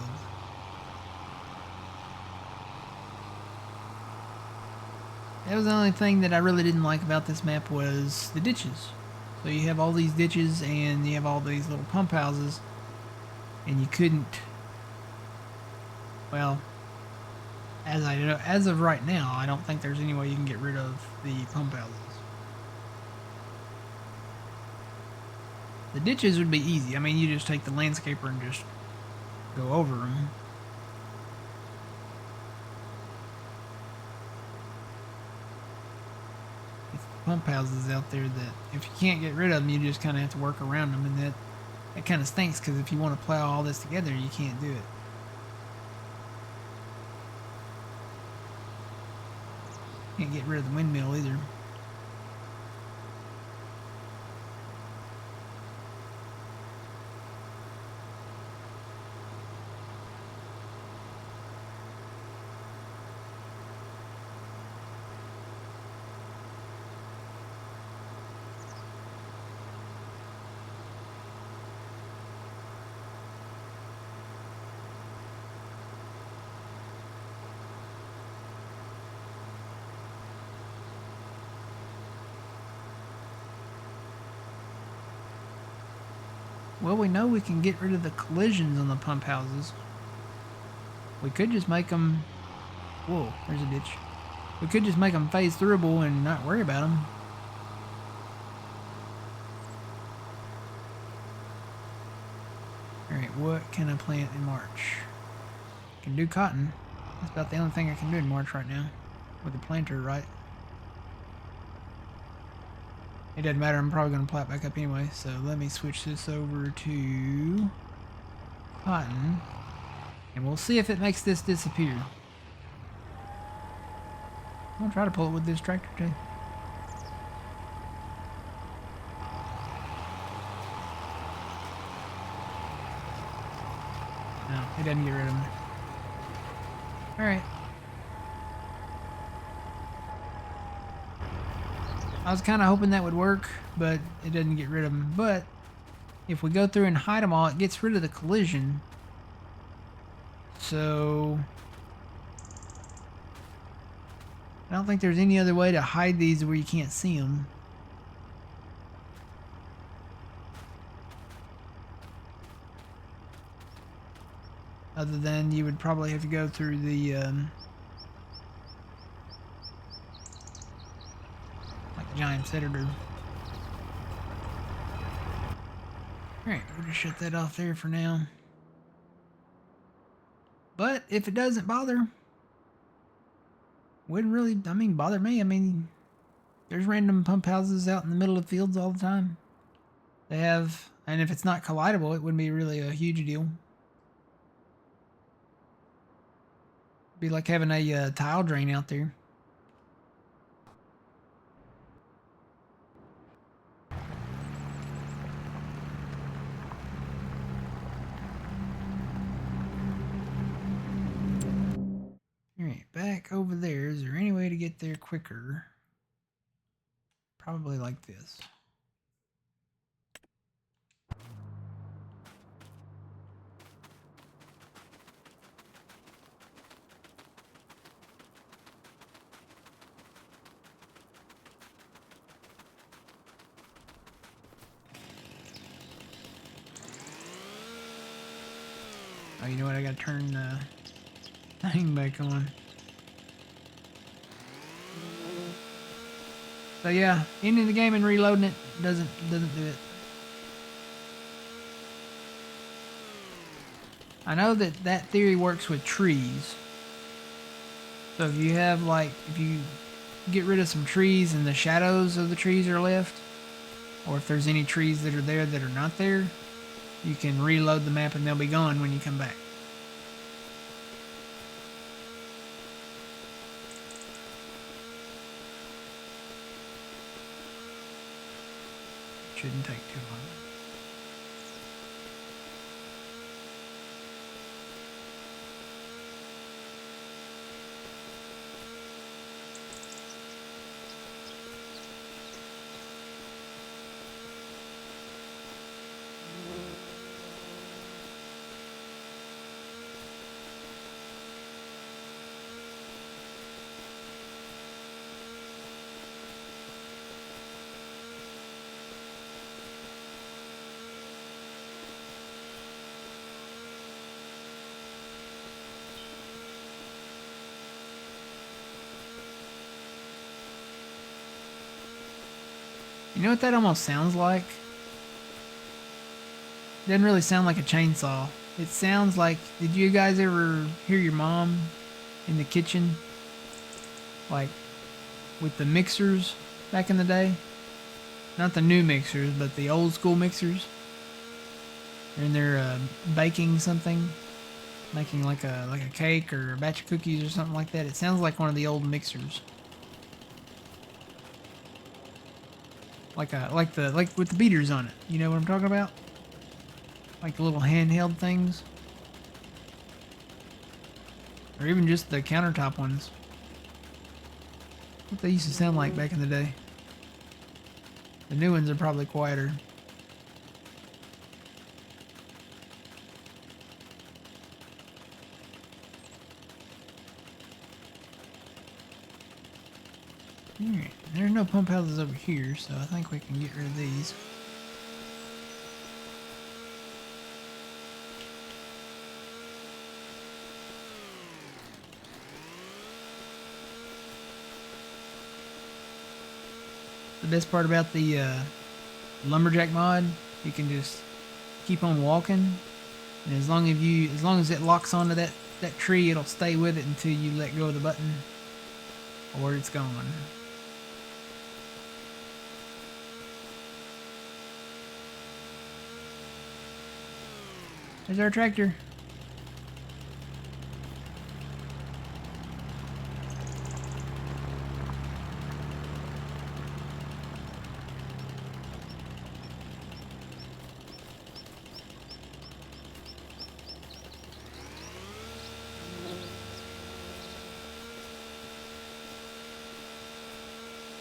That was the only thing that I really didn't like about this map was the ditches. So you have all these ditches and you have all these little pump houses, and you couldn't, well, as of right now, I don't think there's any way you can get rid of the pump houses. The ditches would be easy. I mean, you just take the landscaper and just go over them. It's the pump houses out there that, if you can't get rid of them, you just kind of have to work around them, and that kind of stinks, because if you want to plow all this together, you can't do it. Can't get rid of the windmill either. Well, we know we can get rid of the collisions on the pump houses. We could just make them... Whoa, there's a ditch. We could just make them phase throughable and not worry about them. Alright, what can I plant in March? I can do cotton. That's about the only thing I can do in March right now. With the planter, right? It doesn't matter, I'm probably going to plant back up anyway, so let me switch this over to cotton, and we'll see if it makes this disappear. I'm going to try to pull it with this tractor too. No, it doesn't get rid of them. Alright. I was kind of hoping that would work, but it doesn't get rid of them. But if we go through and hide them all, it gets rid of the collision. So I don't think there's any other way to hide these where you can't see them. Other than you would probably have to go through the giant editor. Alright, we'll just shut that off there for now. But if it doesn't bother, wouldn't really, I mean, bother me. I mean, there's random pump houses out in the middle of fields all the time. They have, and if it's not collidable, it wouldn't be really a huge deal. It'd be like having a tile drain out there. Alright, back over there. Is there any way to get there quicker? Probably like this. Oh, you know what? I gotta turn the thing back on. So yeah, ending the game and reloading it doesn't do it. I know that theory works with trees. So if you have if you get rid of some trees and the shadows of the trees are left, or if there's any trees that are there that are not there, you can reload the map and they'll be gone when you come back. Shouldn't take too long. You know what that almost sounds like? It doesn't really sound like a chainsaw. It sounds like, did you guys ever hear your mom in the kitchen? Like, with the mixers back in the day? Not the new mixers, but the old school mixers. And they're baking something, making like a cake or a batch of cookies or something like that. It sounds like one of the old mixers. Like with the beaters on it. You know what I'm talking about? Like the little handheld things. Or even just the countertop ones. What they used to sound like back in the day. The new ones are probably quieter. Alright, there's no pump houses over here, so I think we can get rid of these. The best part about the lumberjack mod, you can just keep on walking, and as long as it locks onto that tree, it'll stay with it until you let go of the button, or it's gone. There's our tractor.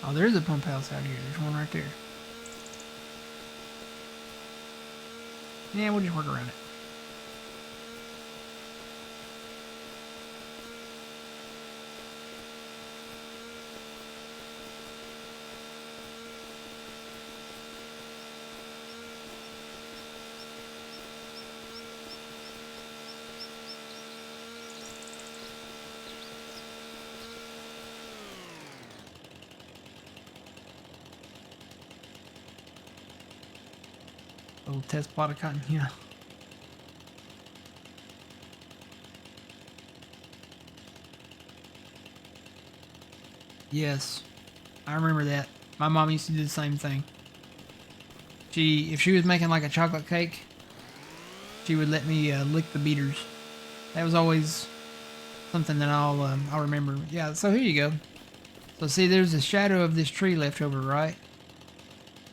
Oh, there's a pump house out here. There's one right there. Yeah, we'll just work around it. Little test plot of cotton, yeah. Yes, I remember that. My mom used to do the same thing. If she was making like a chocolate cake, she would let me lick the beaters. That was always something that I'll remember. Yeah, so here you go. So see, there's a shadow of this tree left over, right?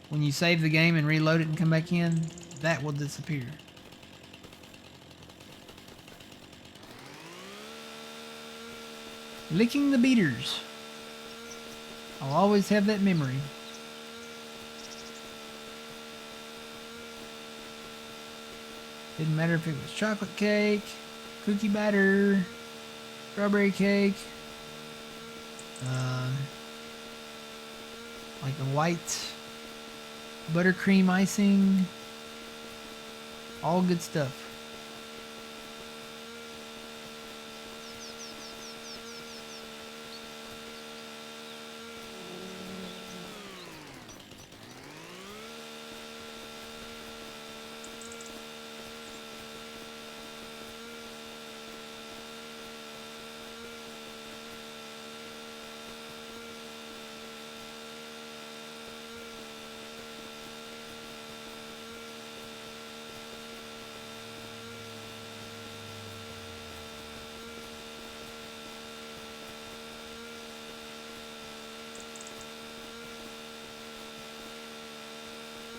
When you save the game and reload it and come back in, that will disappear. Licking the beaters. I'll always have that memory. Didn't matter if it was chocolate cake, cookie batter, strawberry cake, like a white buttercream icing, all good stuff.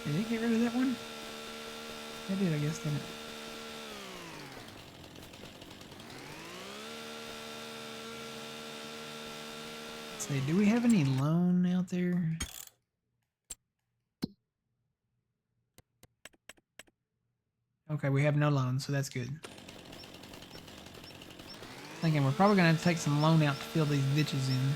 Did it get rid of that one? It did, I guess, didn't it? Let's see, do we have any loan out there? Okay, we have no loan, so that's good. Thinking we're probably going to have to take some loan out to fill these ditches in.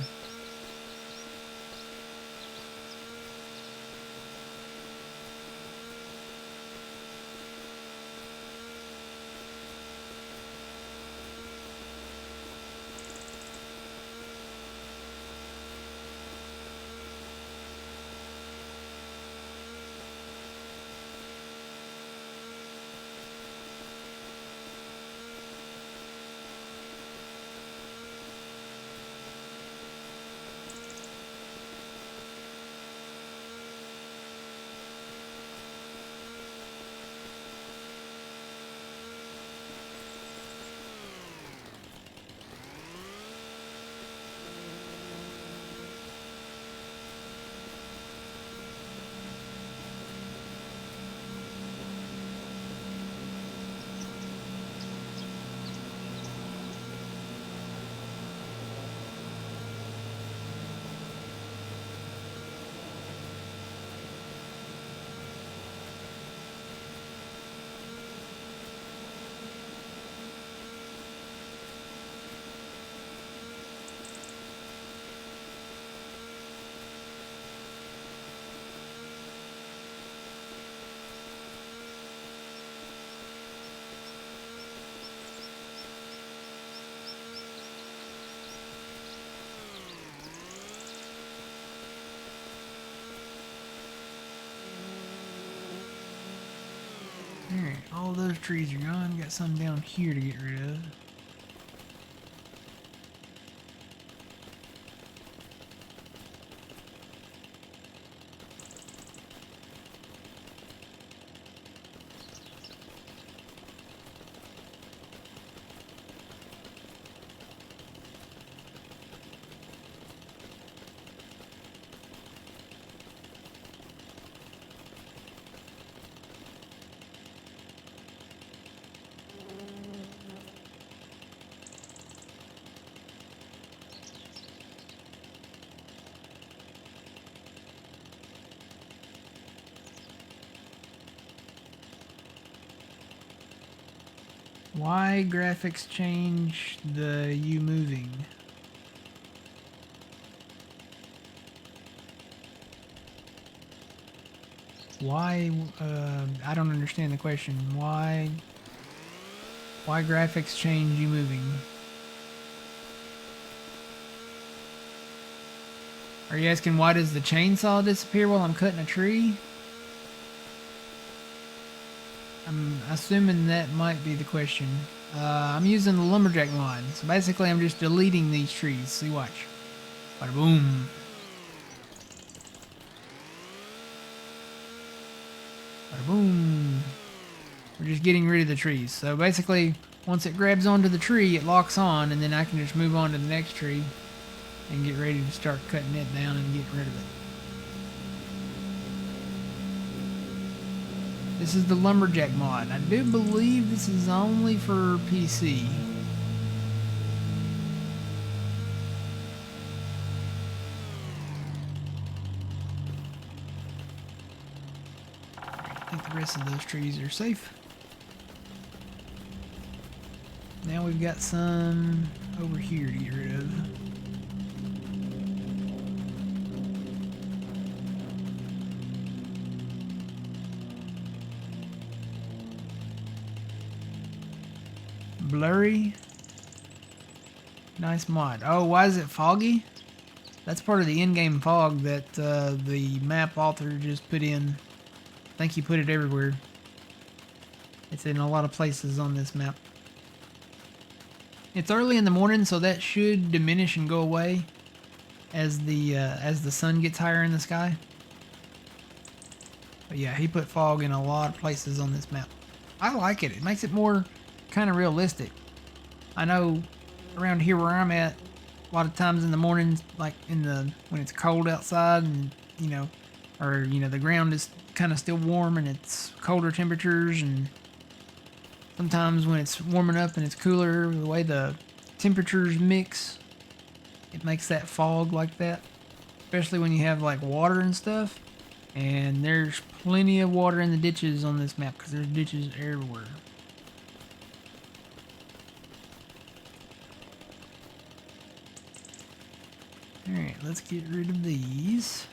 those trees are gone. Got some down here to get rid of. Why graphics change the you moving? Why, I don't understand the question. Why graphics change you moving? Are you asking why does the chainsaw disappear while I'm cutting a tree? I'm assuming that might be the question. I'm using the lumberjack mod, so basically I'm just deleting these trees. See, watch. Bada boom. Bada boom. We're just getting rid of the trees. So basically, once it grabs onto the tree, it locks on, and then I can just move on to the next tree and get ready to start cutting it down and getting rid of it. This is the lumberjack mod. I do believe this is only for PC. I think the rest of those trees are safe. Now we've got some over here to get rid of. Blurry. Nice mod. Oh, why is it foggy? That's part of the in-game fog that the map author just put in. I think he put it everywhere. It's in a lot of places on this map. It's early in the morning, so that should diminish and go away as the sun gets higher in the sky. But yeah, he put fog in a lot of places on this map. I like it. It makes it more kind of realistic. I know around here where I'm at, a lot of times in the mornings, like when it's cold outside and the ground is kind of still warm and it's colder temperatures, and sometimes when it's warming up and it's cooler, the way the temperatures mix, it makes that fog like that. Especially when you have like water and stuff. And there's plenty of water in the ditches on this map because there's ditches everywhere. Alright, let's get rid of these.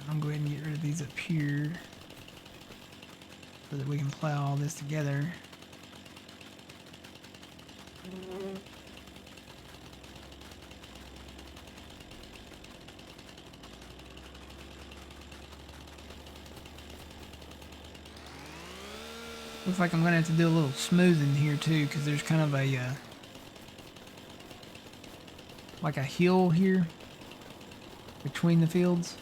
I'm going to go ahead and get rid of these up here so that we can plow all this together. Looks like I'm going to have to do a little smoothing here too, because there's kind of a like a hill here between the fields.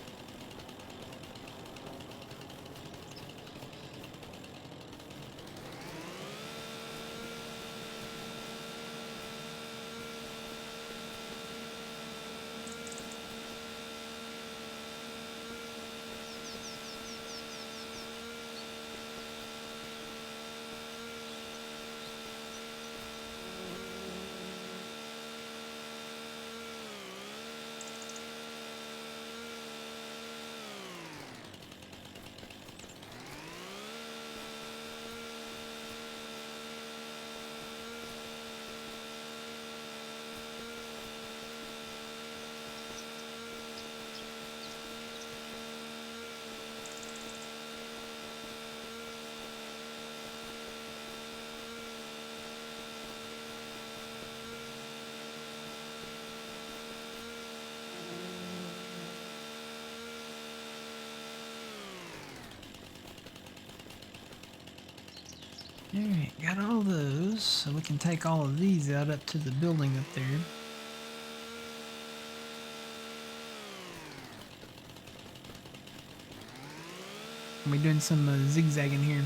Alright, got all those, so we can take all of these out up to the building up there. We're doing some zigzagging here.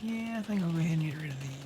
Yeah, I think I'll go ahead and get rid of these.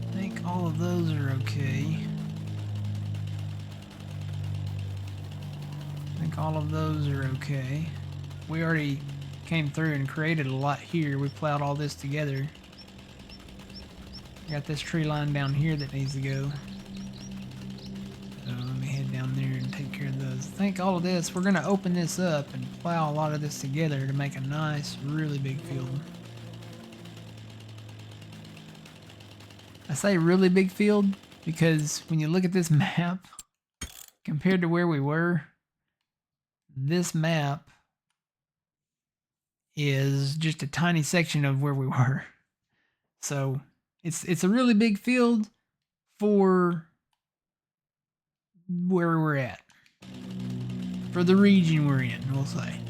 I think all of those are okay. I think all of those are okay. We already came through and created a lot here. We plowed all this together. Got this tree line down here that needs to go. So let me head down there and take care of those. I think all of this, we're going to open this up and plow a lot of this together to make a nice, really big field. I say really big field because when you look at this map, compared to where we were, this map is just a tiny section of where we were. So it's a really big field for where we're at. For the region we're in, we'll say.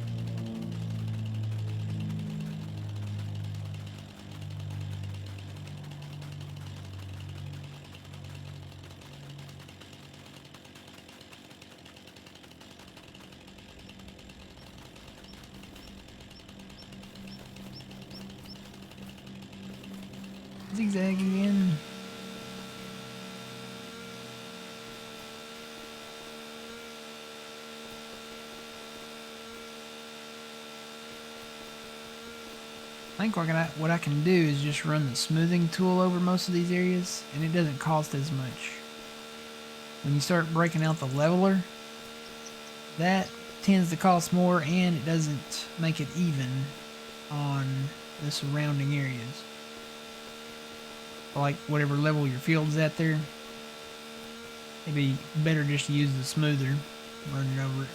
Zigzag again. I think what I can do is just run the smoothing tool over most of these areas, and it doesn't cost as much. When you start breaking out the leveler, that tends to cost more, and it doesn't make it even on the surrounding areas. Like whatever level your field's at there, it'd be better just to use the smoother, run it over it.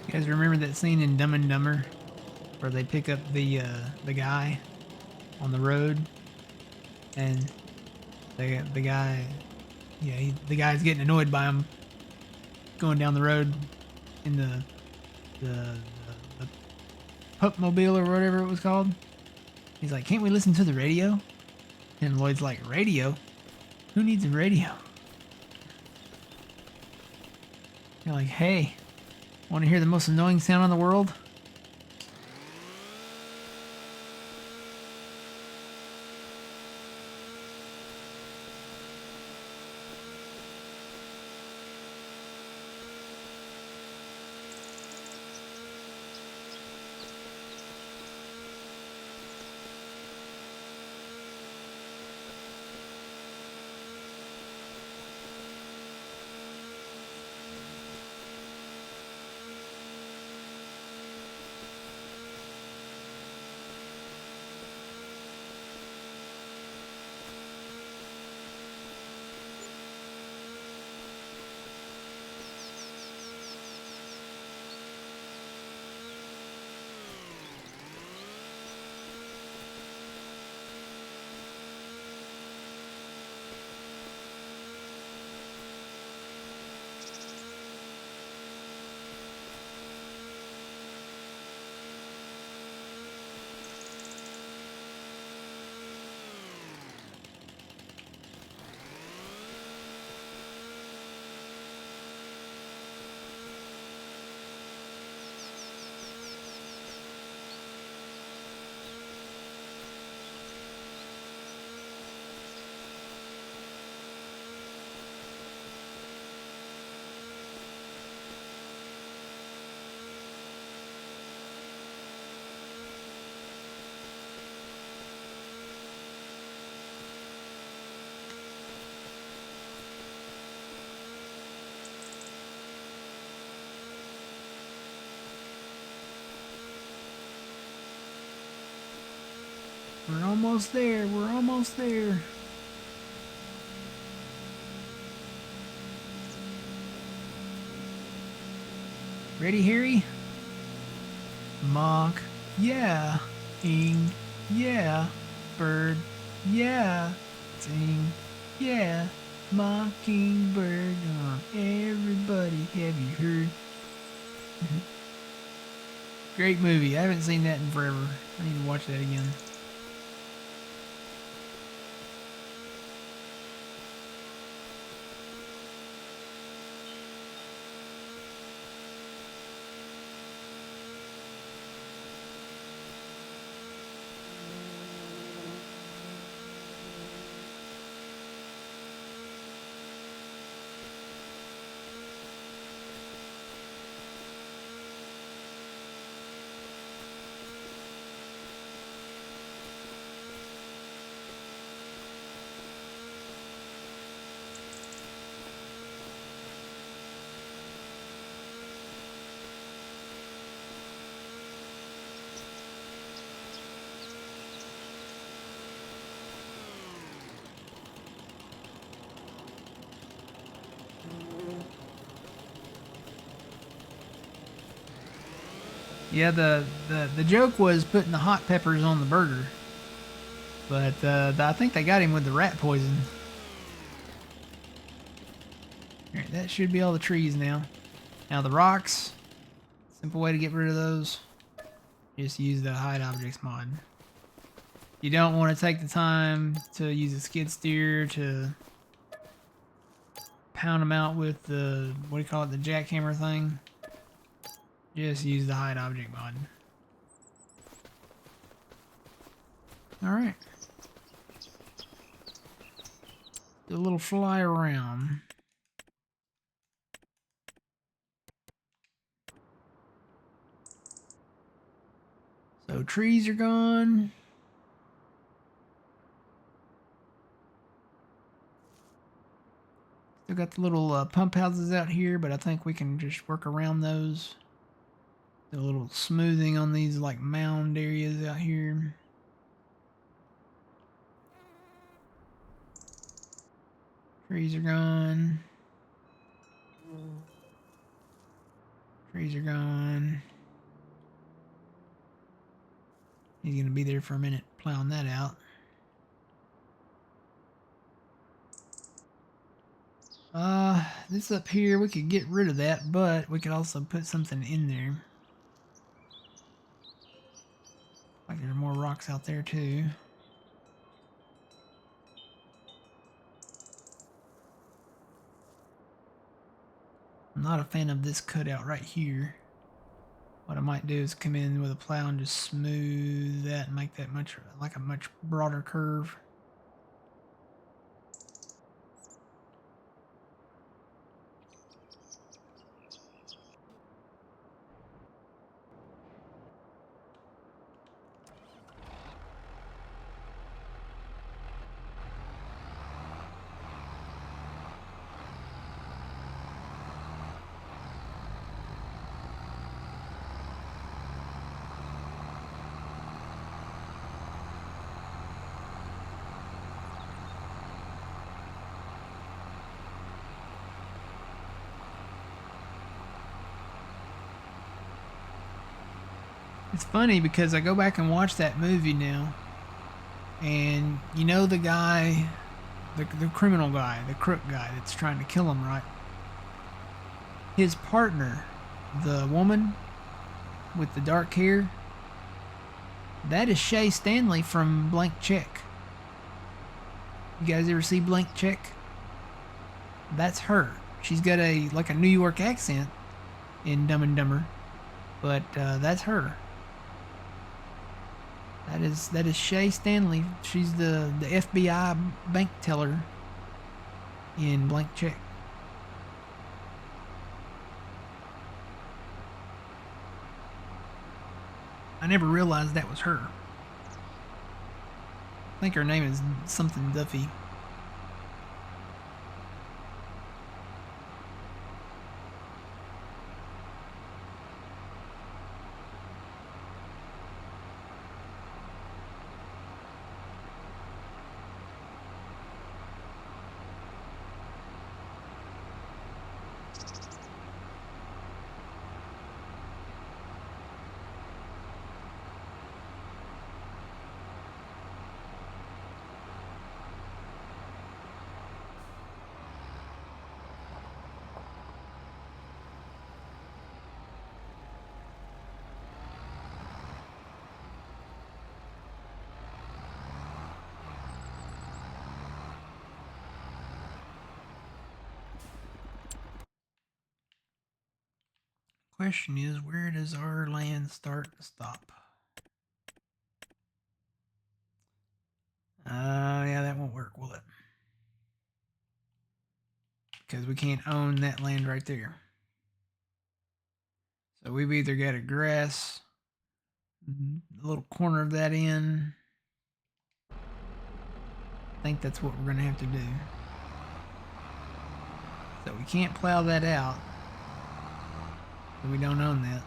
You guys remember that scene in Dumb and Dumber where they pick up the guy on the road, and the guy, yeah, the guy's getting annoyed by him going down the road in the, the pup mobile or whatever it was called. He's like, "Can't we listen to the radio?" And Lloyd's like, "Radio? Who needs a radio?" You're like, "Hey, want to hear the most annoying sound in the world?" We're almost there. We're almost there. Ready, Harry? Mock. Yeah. Ing. Yeah. Bird. Yeah. Sing. Yeah. Mockingbird. Everybody, have you heard? Great movie. I haven't seen that in forever. I need to watch that again. Yeah, the joke was putting the hot peppers on the burger, but I think they got him with the rat poison. All right, that should be all the trees now. Now the rocks, simple way to get rid of those, just use the hide objects mod. You don't want to take the time to use a skid steer to pound them out with the, what do you call it, the jackhammer thing. Just use the hide object mod. Alright. Do a little fly around. So trees are gone. Still got the little pump houses out here, but I think we can just work around those. Do a little smoothing on these like mound areas out here. Trees are gone. Trees are gone. He's going to be there for a minute plowing that out. This up here, we could get rid of that, but we could also put something in there. Like there's more rocks out there too. I'm not a fan of this cutout right here. What I might do is come in with a plow and just smooth that and make that much like a much broader curve. It's funny because I go back and watch that movie now, and you know the guy, the criminal guy, the crook guy that's trying to kill him, right? His partner, the woman with the dark hair, that is Shay Stanley from Blank Check. You guys ever see Blank Check? That's her. She's got a like a New York accent in Dumb and Dumber, but that's her. That is Shay Stanley. She's the FBI bank teller in Blank Check. I never realized that was her. I think her name is something Duffy. Question is, where does our land start and stop? Yeah, that won't work, will it? Because we can't own that land right there. So we've either got to grass a little corner of that in. I think that's what we're going to have to do. So we can't plow that out. So we don't own that.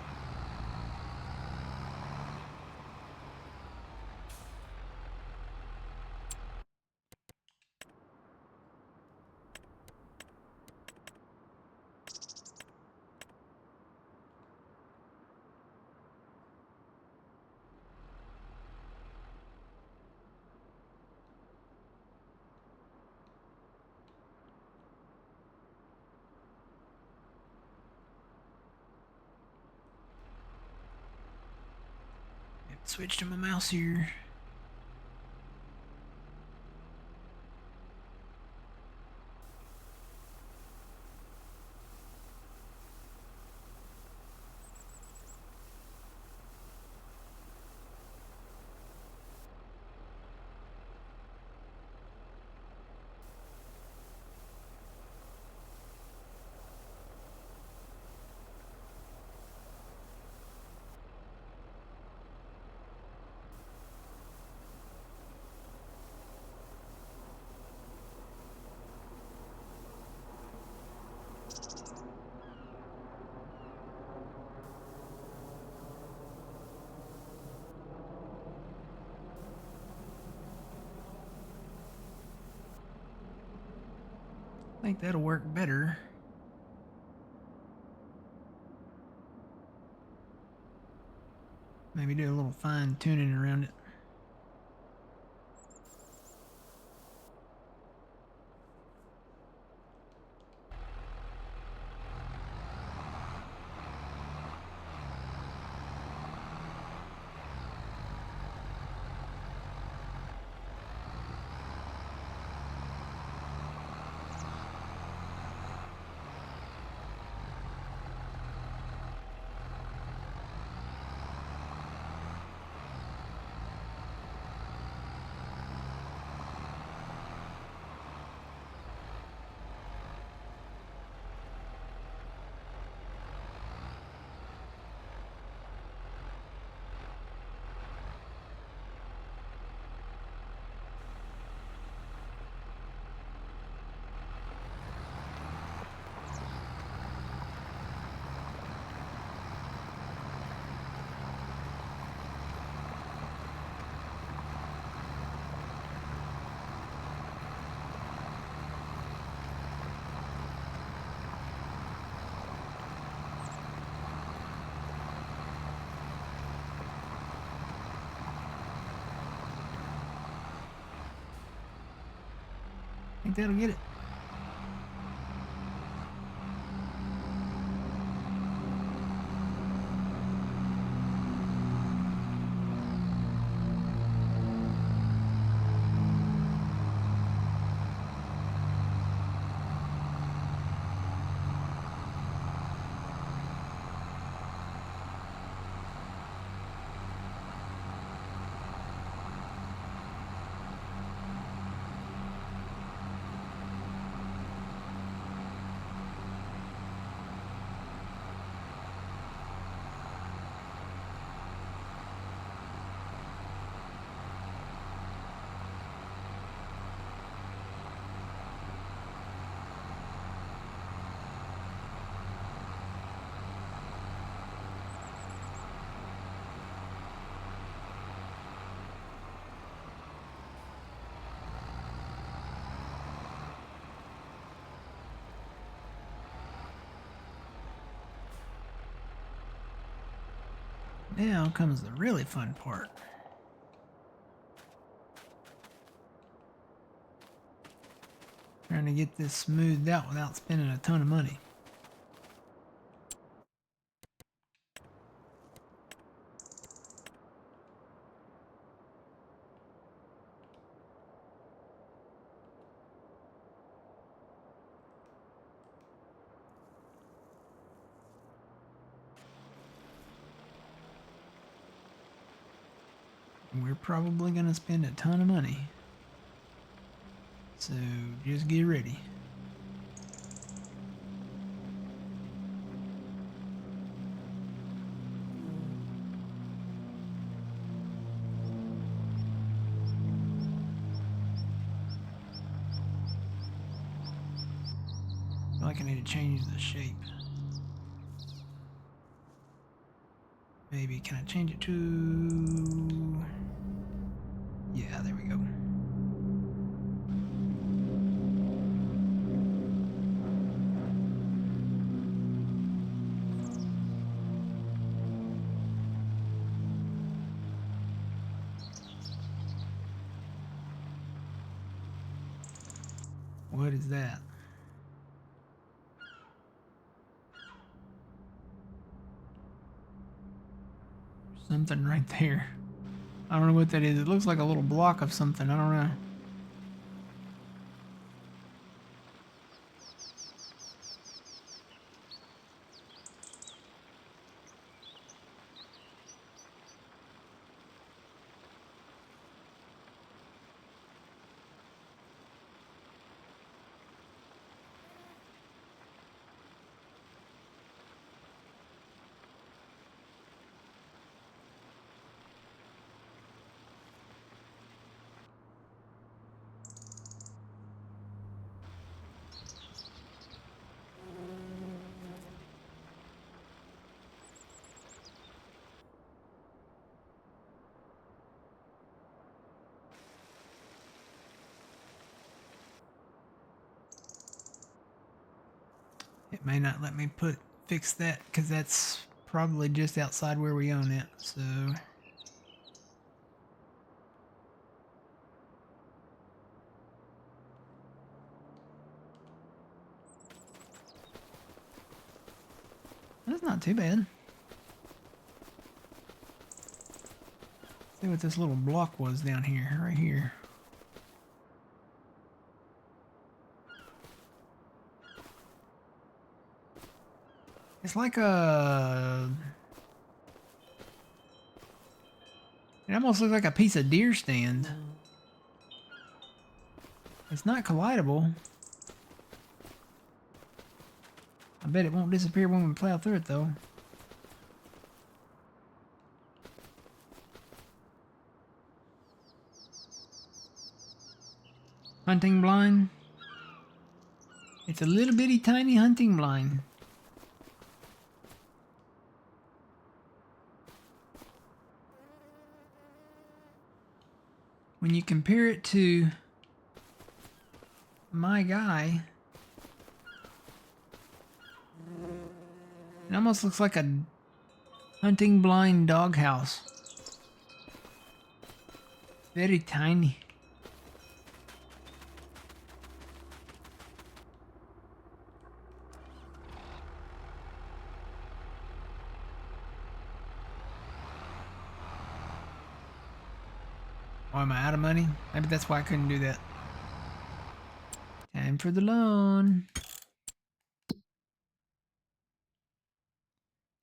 Switch to my mouse here. I think that'll work better. Maybe do a little fine tuning around it. I think that'll get it. Now comes the really fun part. Trying to get this smoothed out without spending a ton of money. We're probably going to spend a ton of money. So just get ready. I feel like I need to change the shape. Maybe, can I change it to... Yeah, there we go. What is that? Something right there. I don't know what that is. It looks like a little block of something. I don't know. It may not let me fix that because that's probably just outside where we own it, so... That's not too bad. See what this little block was down here, right here. It's like a... It almost looks like a piece of deer stand. It's not collidable. I bet it won't disappear when we plow through it, though. Hunting blind. It's a little bitty tiny hunting blind. When you compare it to my guy, it almost looks like a hunting blind doghouse. Very tiny. Oh, am I out of money? Maybe that's why I couldn't do that. Time for the loan.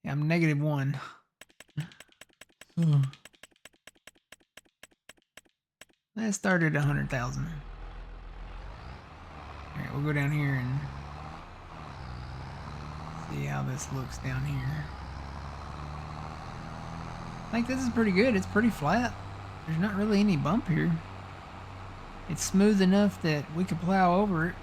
Yeah, I'm -1. Let's start at 100,000. Alright, we'll go down here and see how this looks down here. I think this is pretty good. It's pretty flat. There's not really any bump here. It's smooth enough that we could plow over it.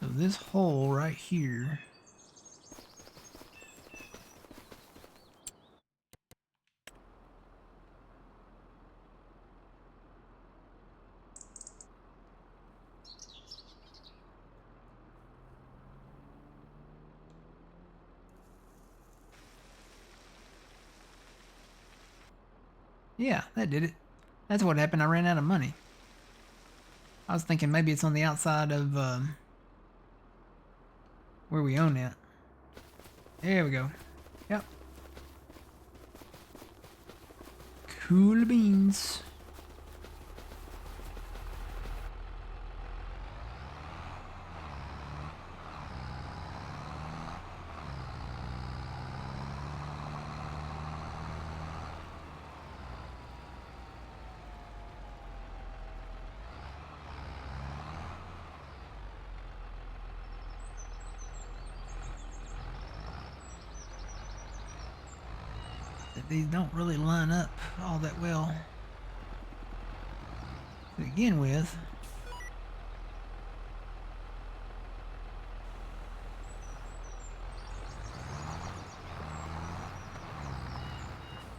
So this hole right here, yeah, that did it. That's what happened. I ran out of money. I was thinking maybe it's on the outside of where we own it. There we go. Yep. Cool beans. These don't really line up all that well to begin with.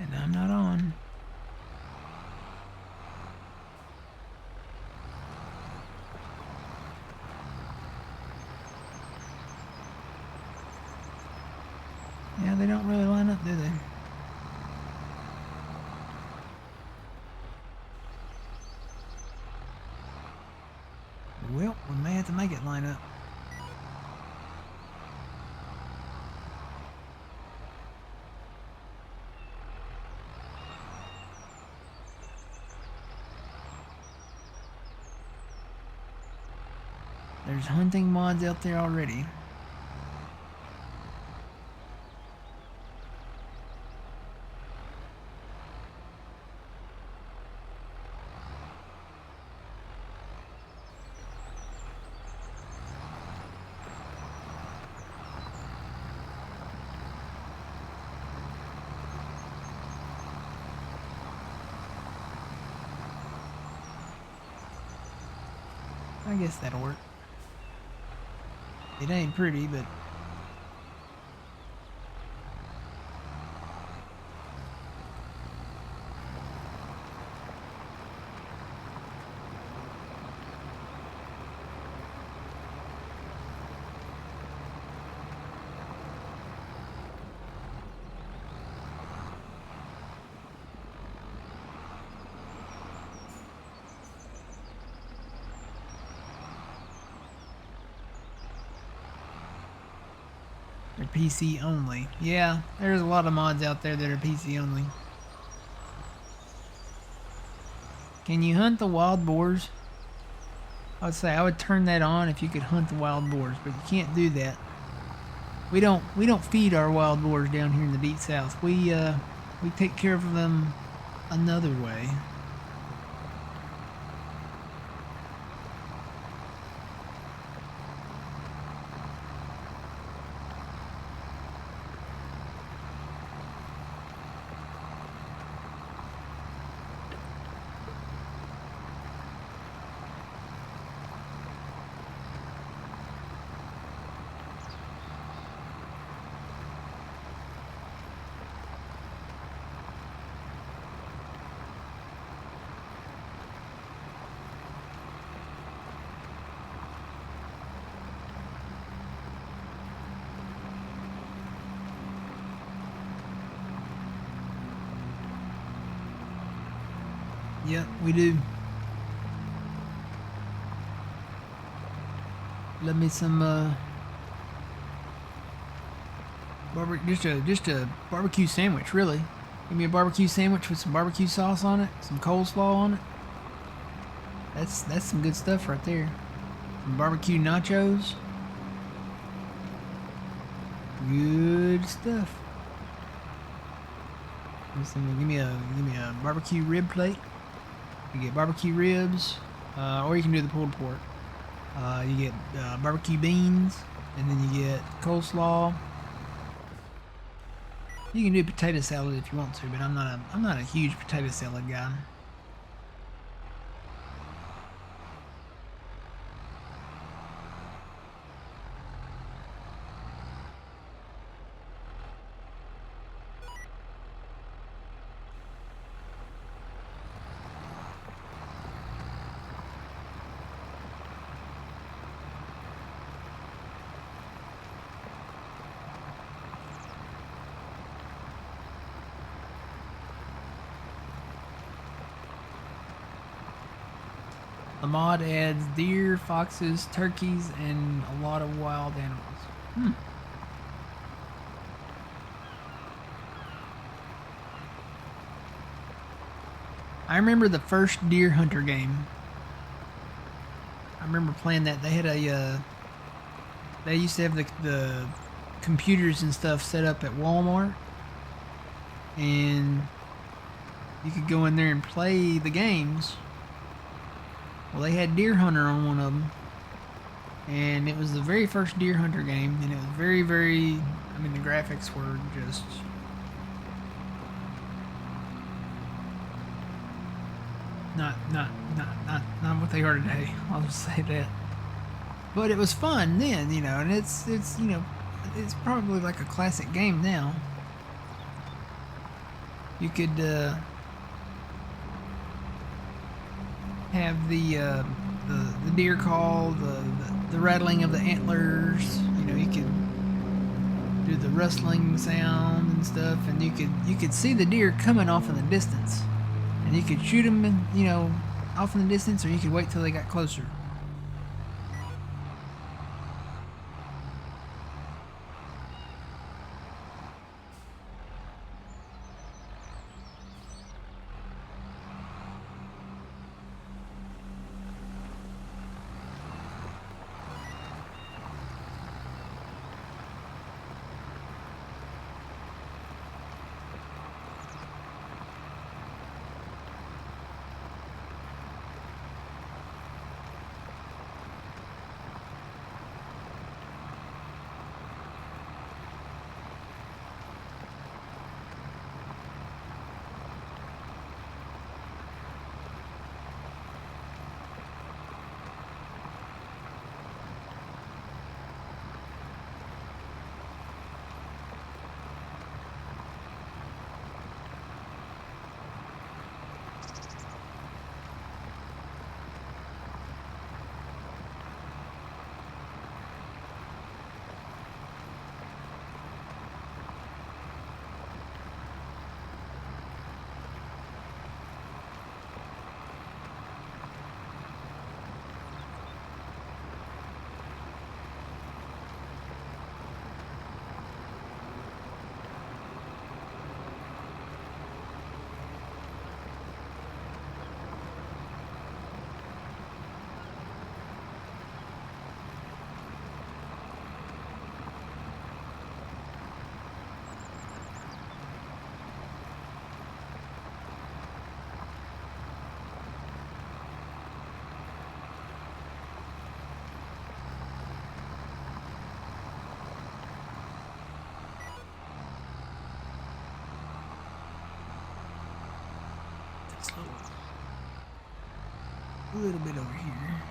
And I'm not on. Yeah, they don't really line up, do they? Well, we may have to make it line up. There's hunting mods out there already. I guess that'll work. It ain't pretty, but They're PC only. Yeah, there's a lot of mods out there that are PC only. Can you hunt the wild boars? I would say I would turn that on if you could hunt the wild boars, but you can't do that. We don't feed our wild boars down here in the deep south. We take care of them another way. Yep, we do. Love me some just a barbecue sandwich, really. Give me a barbecue sandwich with some barbecue sauce on it, some coleslaw on it. That's some good stuff right there. Some barbecue nachos. Good stuff. Give me a barbecue rib plate. You get barbecue ribs, or you can do the pulled pork. You get barbecue beans, and then you get coleslaw. You can do potato salad if you want to, but I'm not a huge potato salad guy. The mod adds deer, foxes, turkeys, and a lot of wild animals. I remember the first Deer Hunter game. I remember playing that. They had they used to have the computers and stuff set up at Walmart, and you could go in there and play the games. Well, they had Deer Hunter on one of them, and it was the very first Deer Hunter game, and it was very, very, I mean, the graphics were just not what they are today. I'll just say that. But it was fun then, you know, and it's you know, it's probably like a classic game now. You could have the deer call, the rattling of the antlers. You know, you could do the rustling sound and stuff, and you could see the deer coming off in the distance, and you could shoot them, you know, off in the distance, or you could wait till they got closer. So a little bit over here.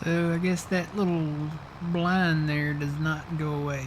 So I guess that little blind there does not go away.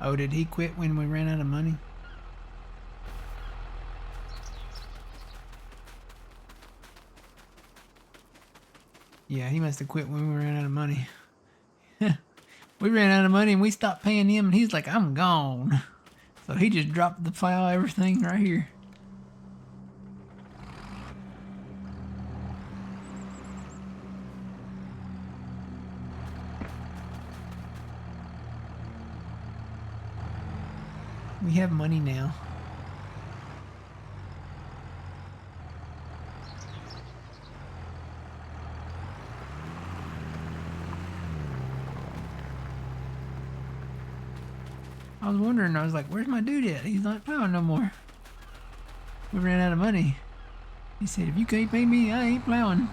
Oh, did he quit when we ran out of money? Yeah, he must have quit when we ran out of money. We ran out of money and we stopped paying him, and he's like, I'm gone. So he just dropped the plow, everything right here. We have money now. I was wondering, I was like, where's my dude at? He's not plowing no more. We ran out of money. He said, if you can't pay me, I ain't plowing.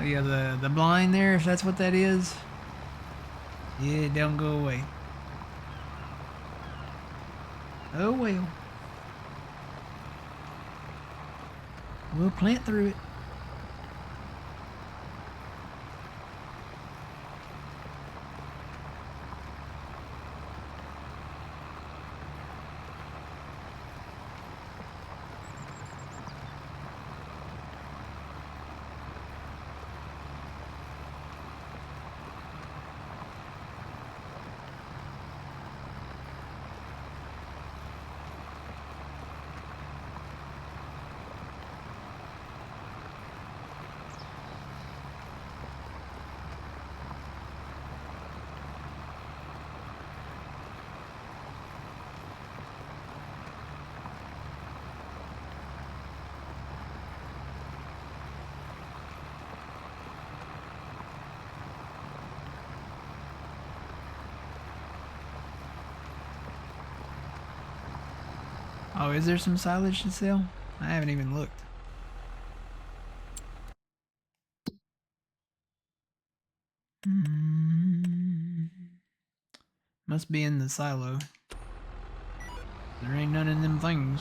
Oh yeah, the blind there, if that's what that is. Yeah, it don't go away. Oh well. We'll plant through it. Oh, is there some silage to sell? I haven't even looked. Must be in the silo. There ain't none in them things.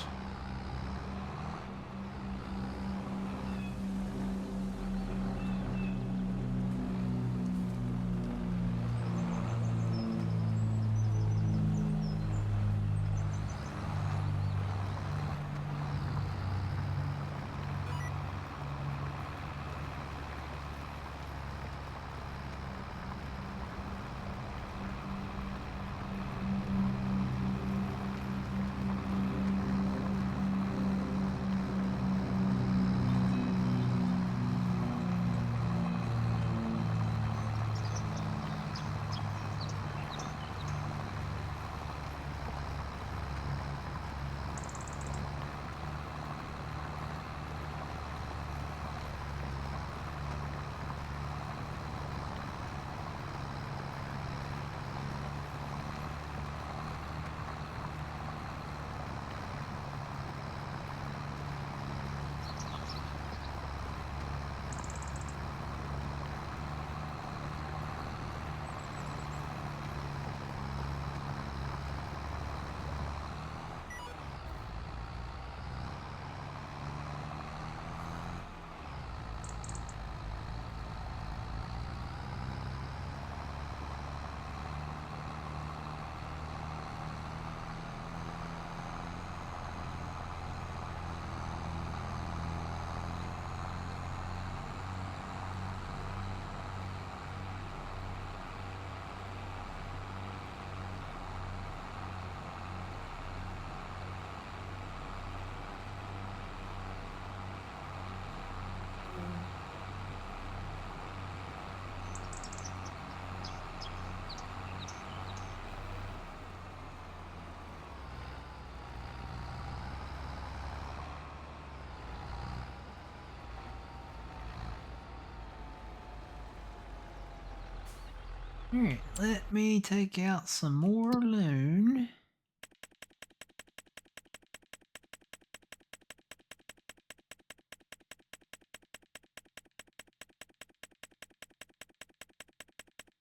Alright, let me take out some more loan.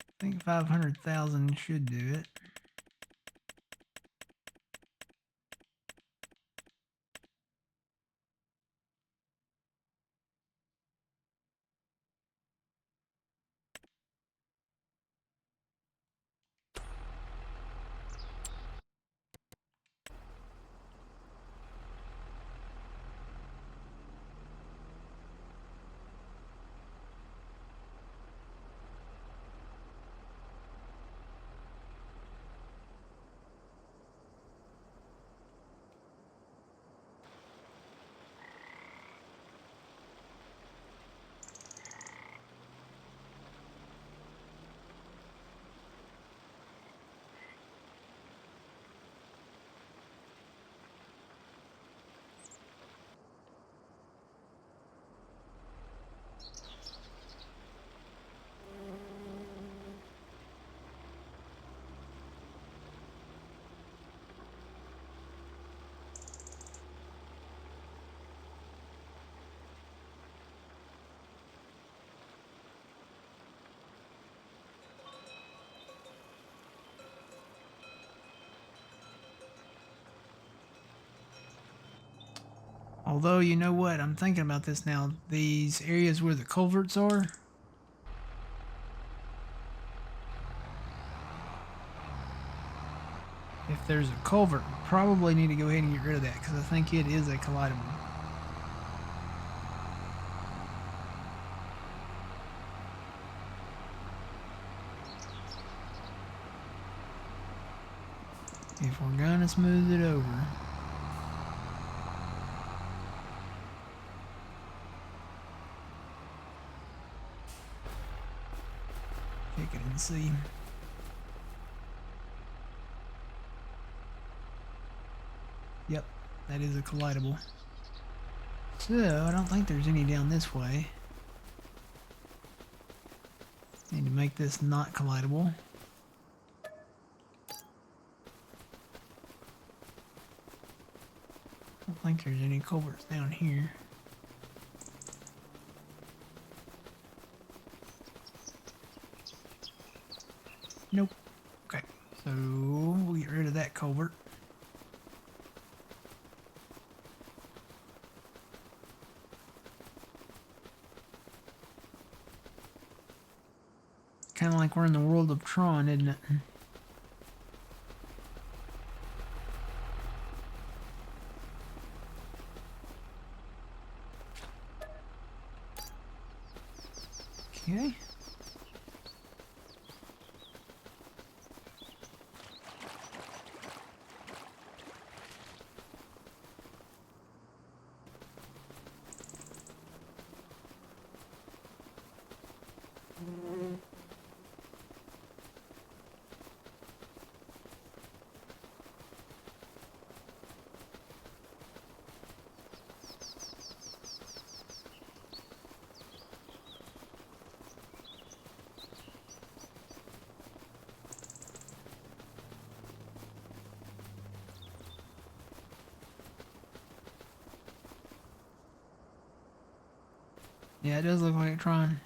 I think 500,000 should do it. Although, you know what? I'm thinking about this now. These areas where the culverts are, if there's a culvert, we probably need to go ahead and get rid of that because I think it is a collidable. If we're gonna smooth it over. Check it and see. Yep, that is a collidable. So, I don't think there's any down this way. Need to make this not collidable. I don't think there's any culverts down here. Nope. Okay, so we'll get rid of that culvert. Kind of like we're in the world of Tron, isn't it? Okay. Yeah, it does look like Tron.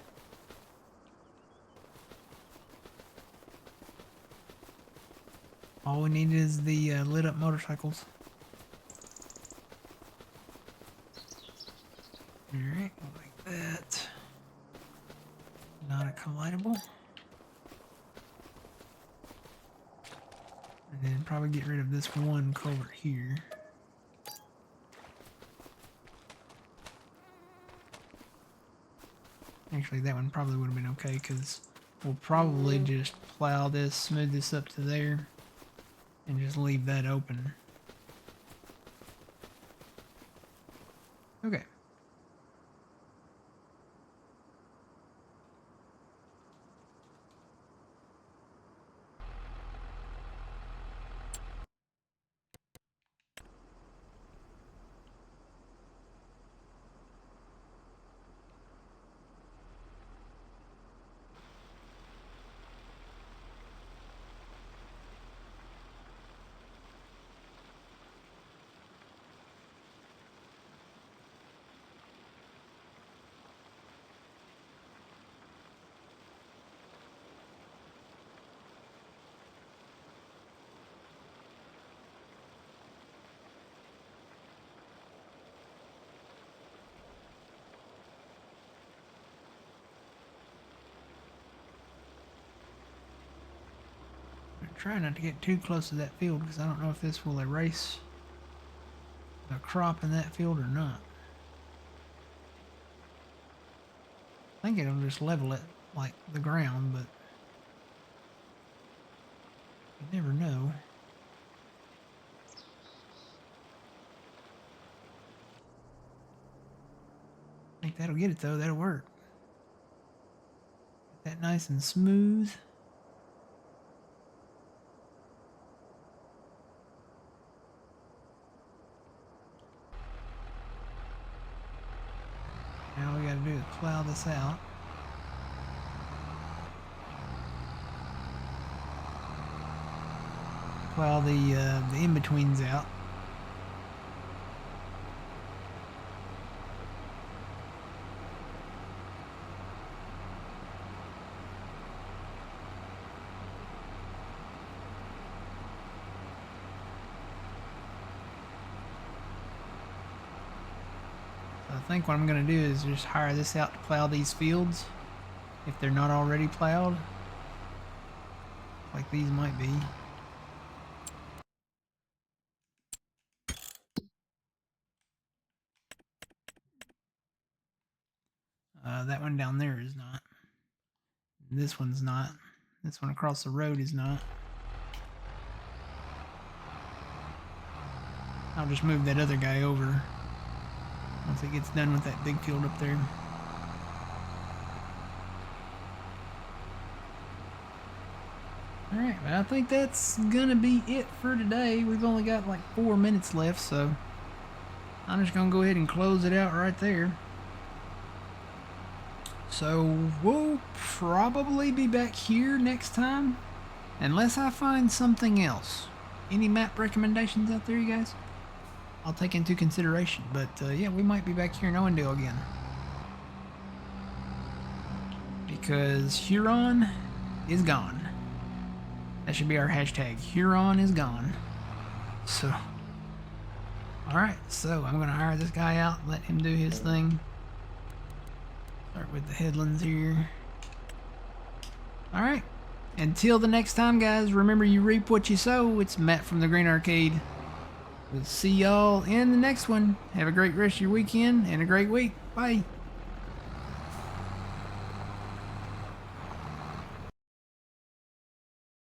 All we need is the lit up motorcycles. Alright, like that. Not a collidable. And then probably get rid of this one culvert here. Actually, that one probably would have been okay because we'll probably just plow this, smooth this up to there, and just leave that open. Okay. Try not to get too close to that field because I don't know if this will erase the crop in that field or not. I think it'll just level it like the ground, but you never know. I think that'll get it though, that'll work. Get that nice and smooth. Now all we gotta do is plow this out. Plow the in-betweens out. think what I'm going to do is just hire this out to plow these fields if they're not already plowed. Like these might be. That one down there is not. This one's not. This one across the road is not. I'll just move that other guy over once it gets done with that big field up there. Alright, but I think that's gonna be it for today. We've only got like 4 minutes left, so I'm just gonna go ahead and close it out right there. So we'll probably be back here next time, unless I find something else. Any map recommendations out there, you guys? I'll take into consideration, but yeah, we might be back here in Owendale again. Because Huron is gone. That should be our hashtag. Huron is gone. So, alright, so I'm going to hire this guy out, let him do his thing. Start with the headlands here. Alright, until the next time, guys, remember you reap what you sow. It's Matt from the Green Arcade. We'll see y'all in the next one. Have a great rest of your weekend and a great week. Bye.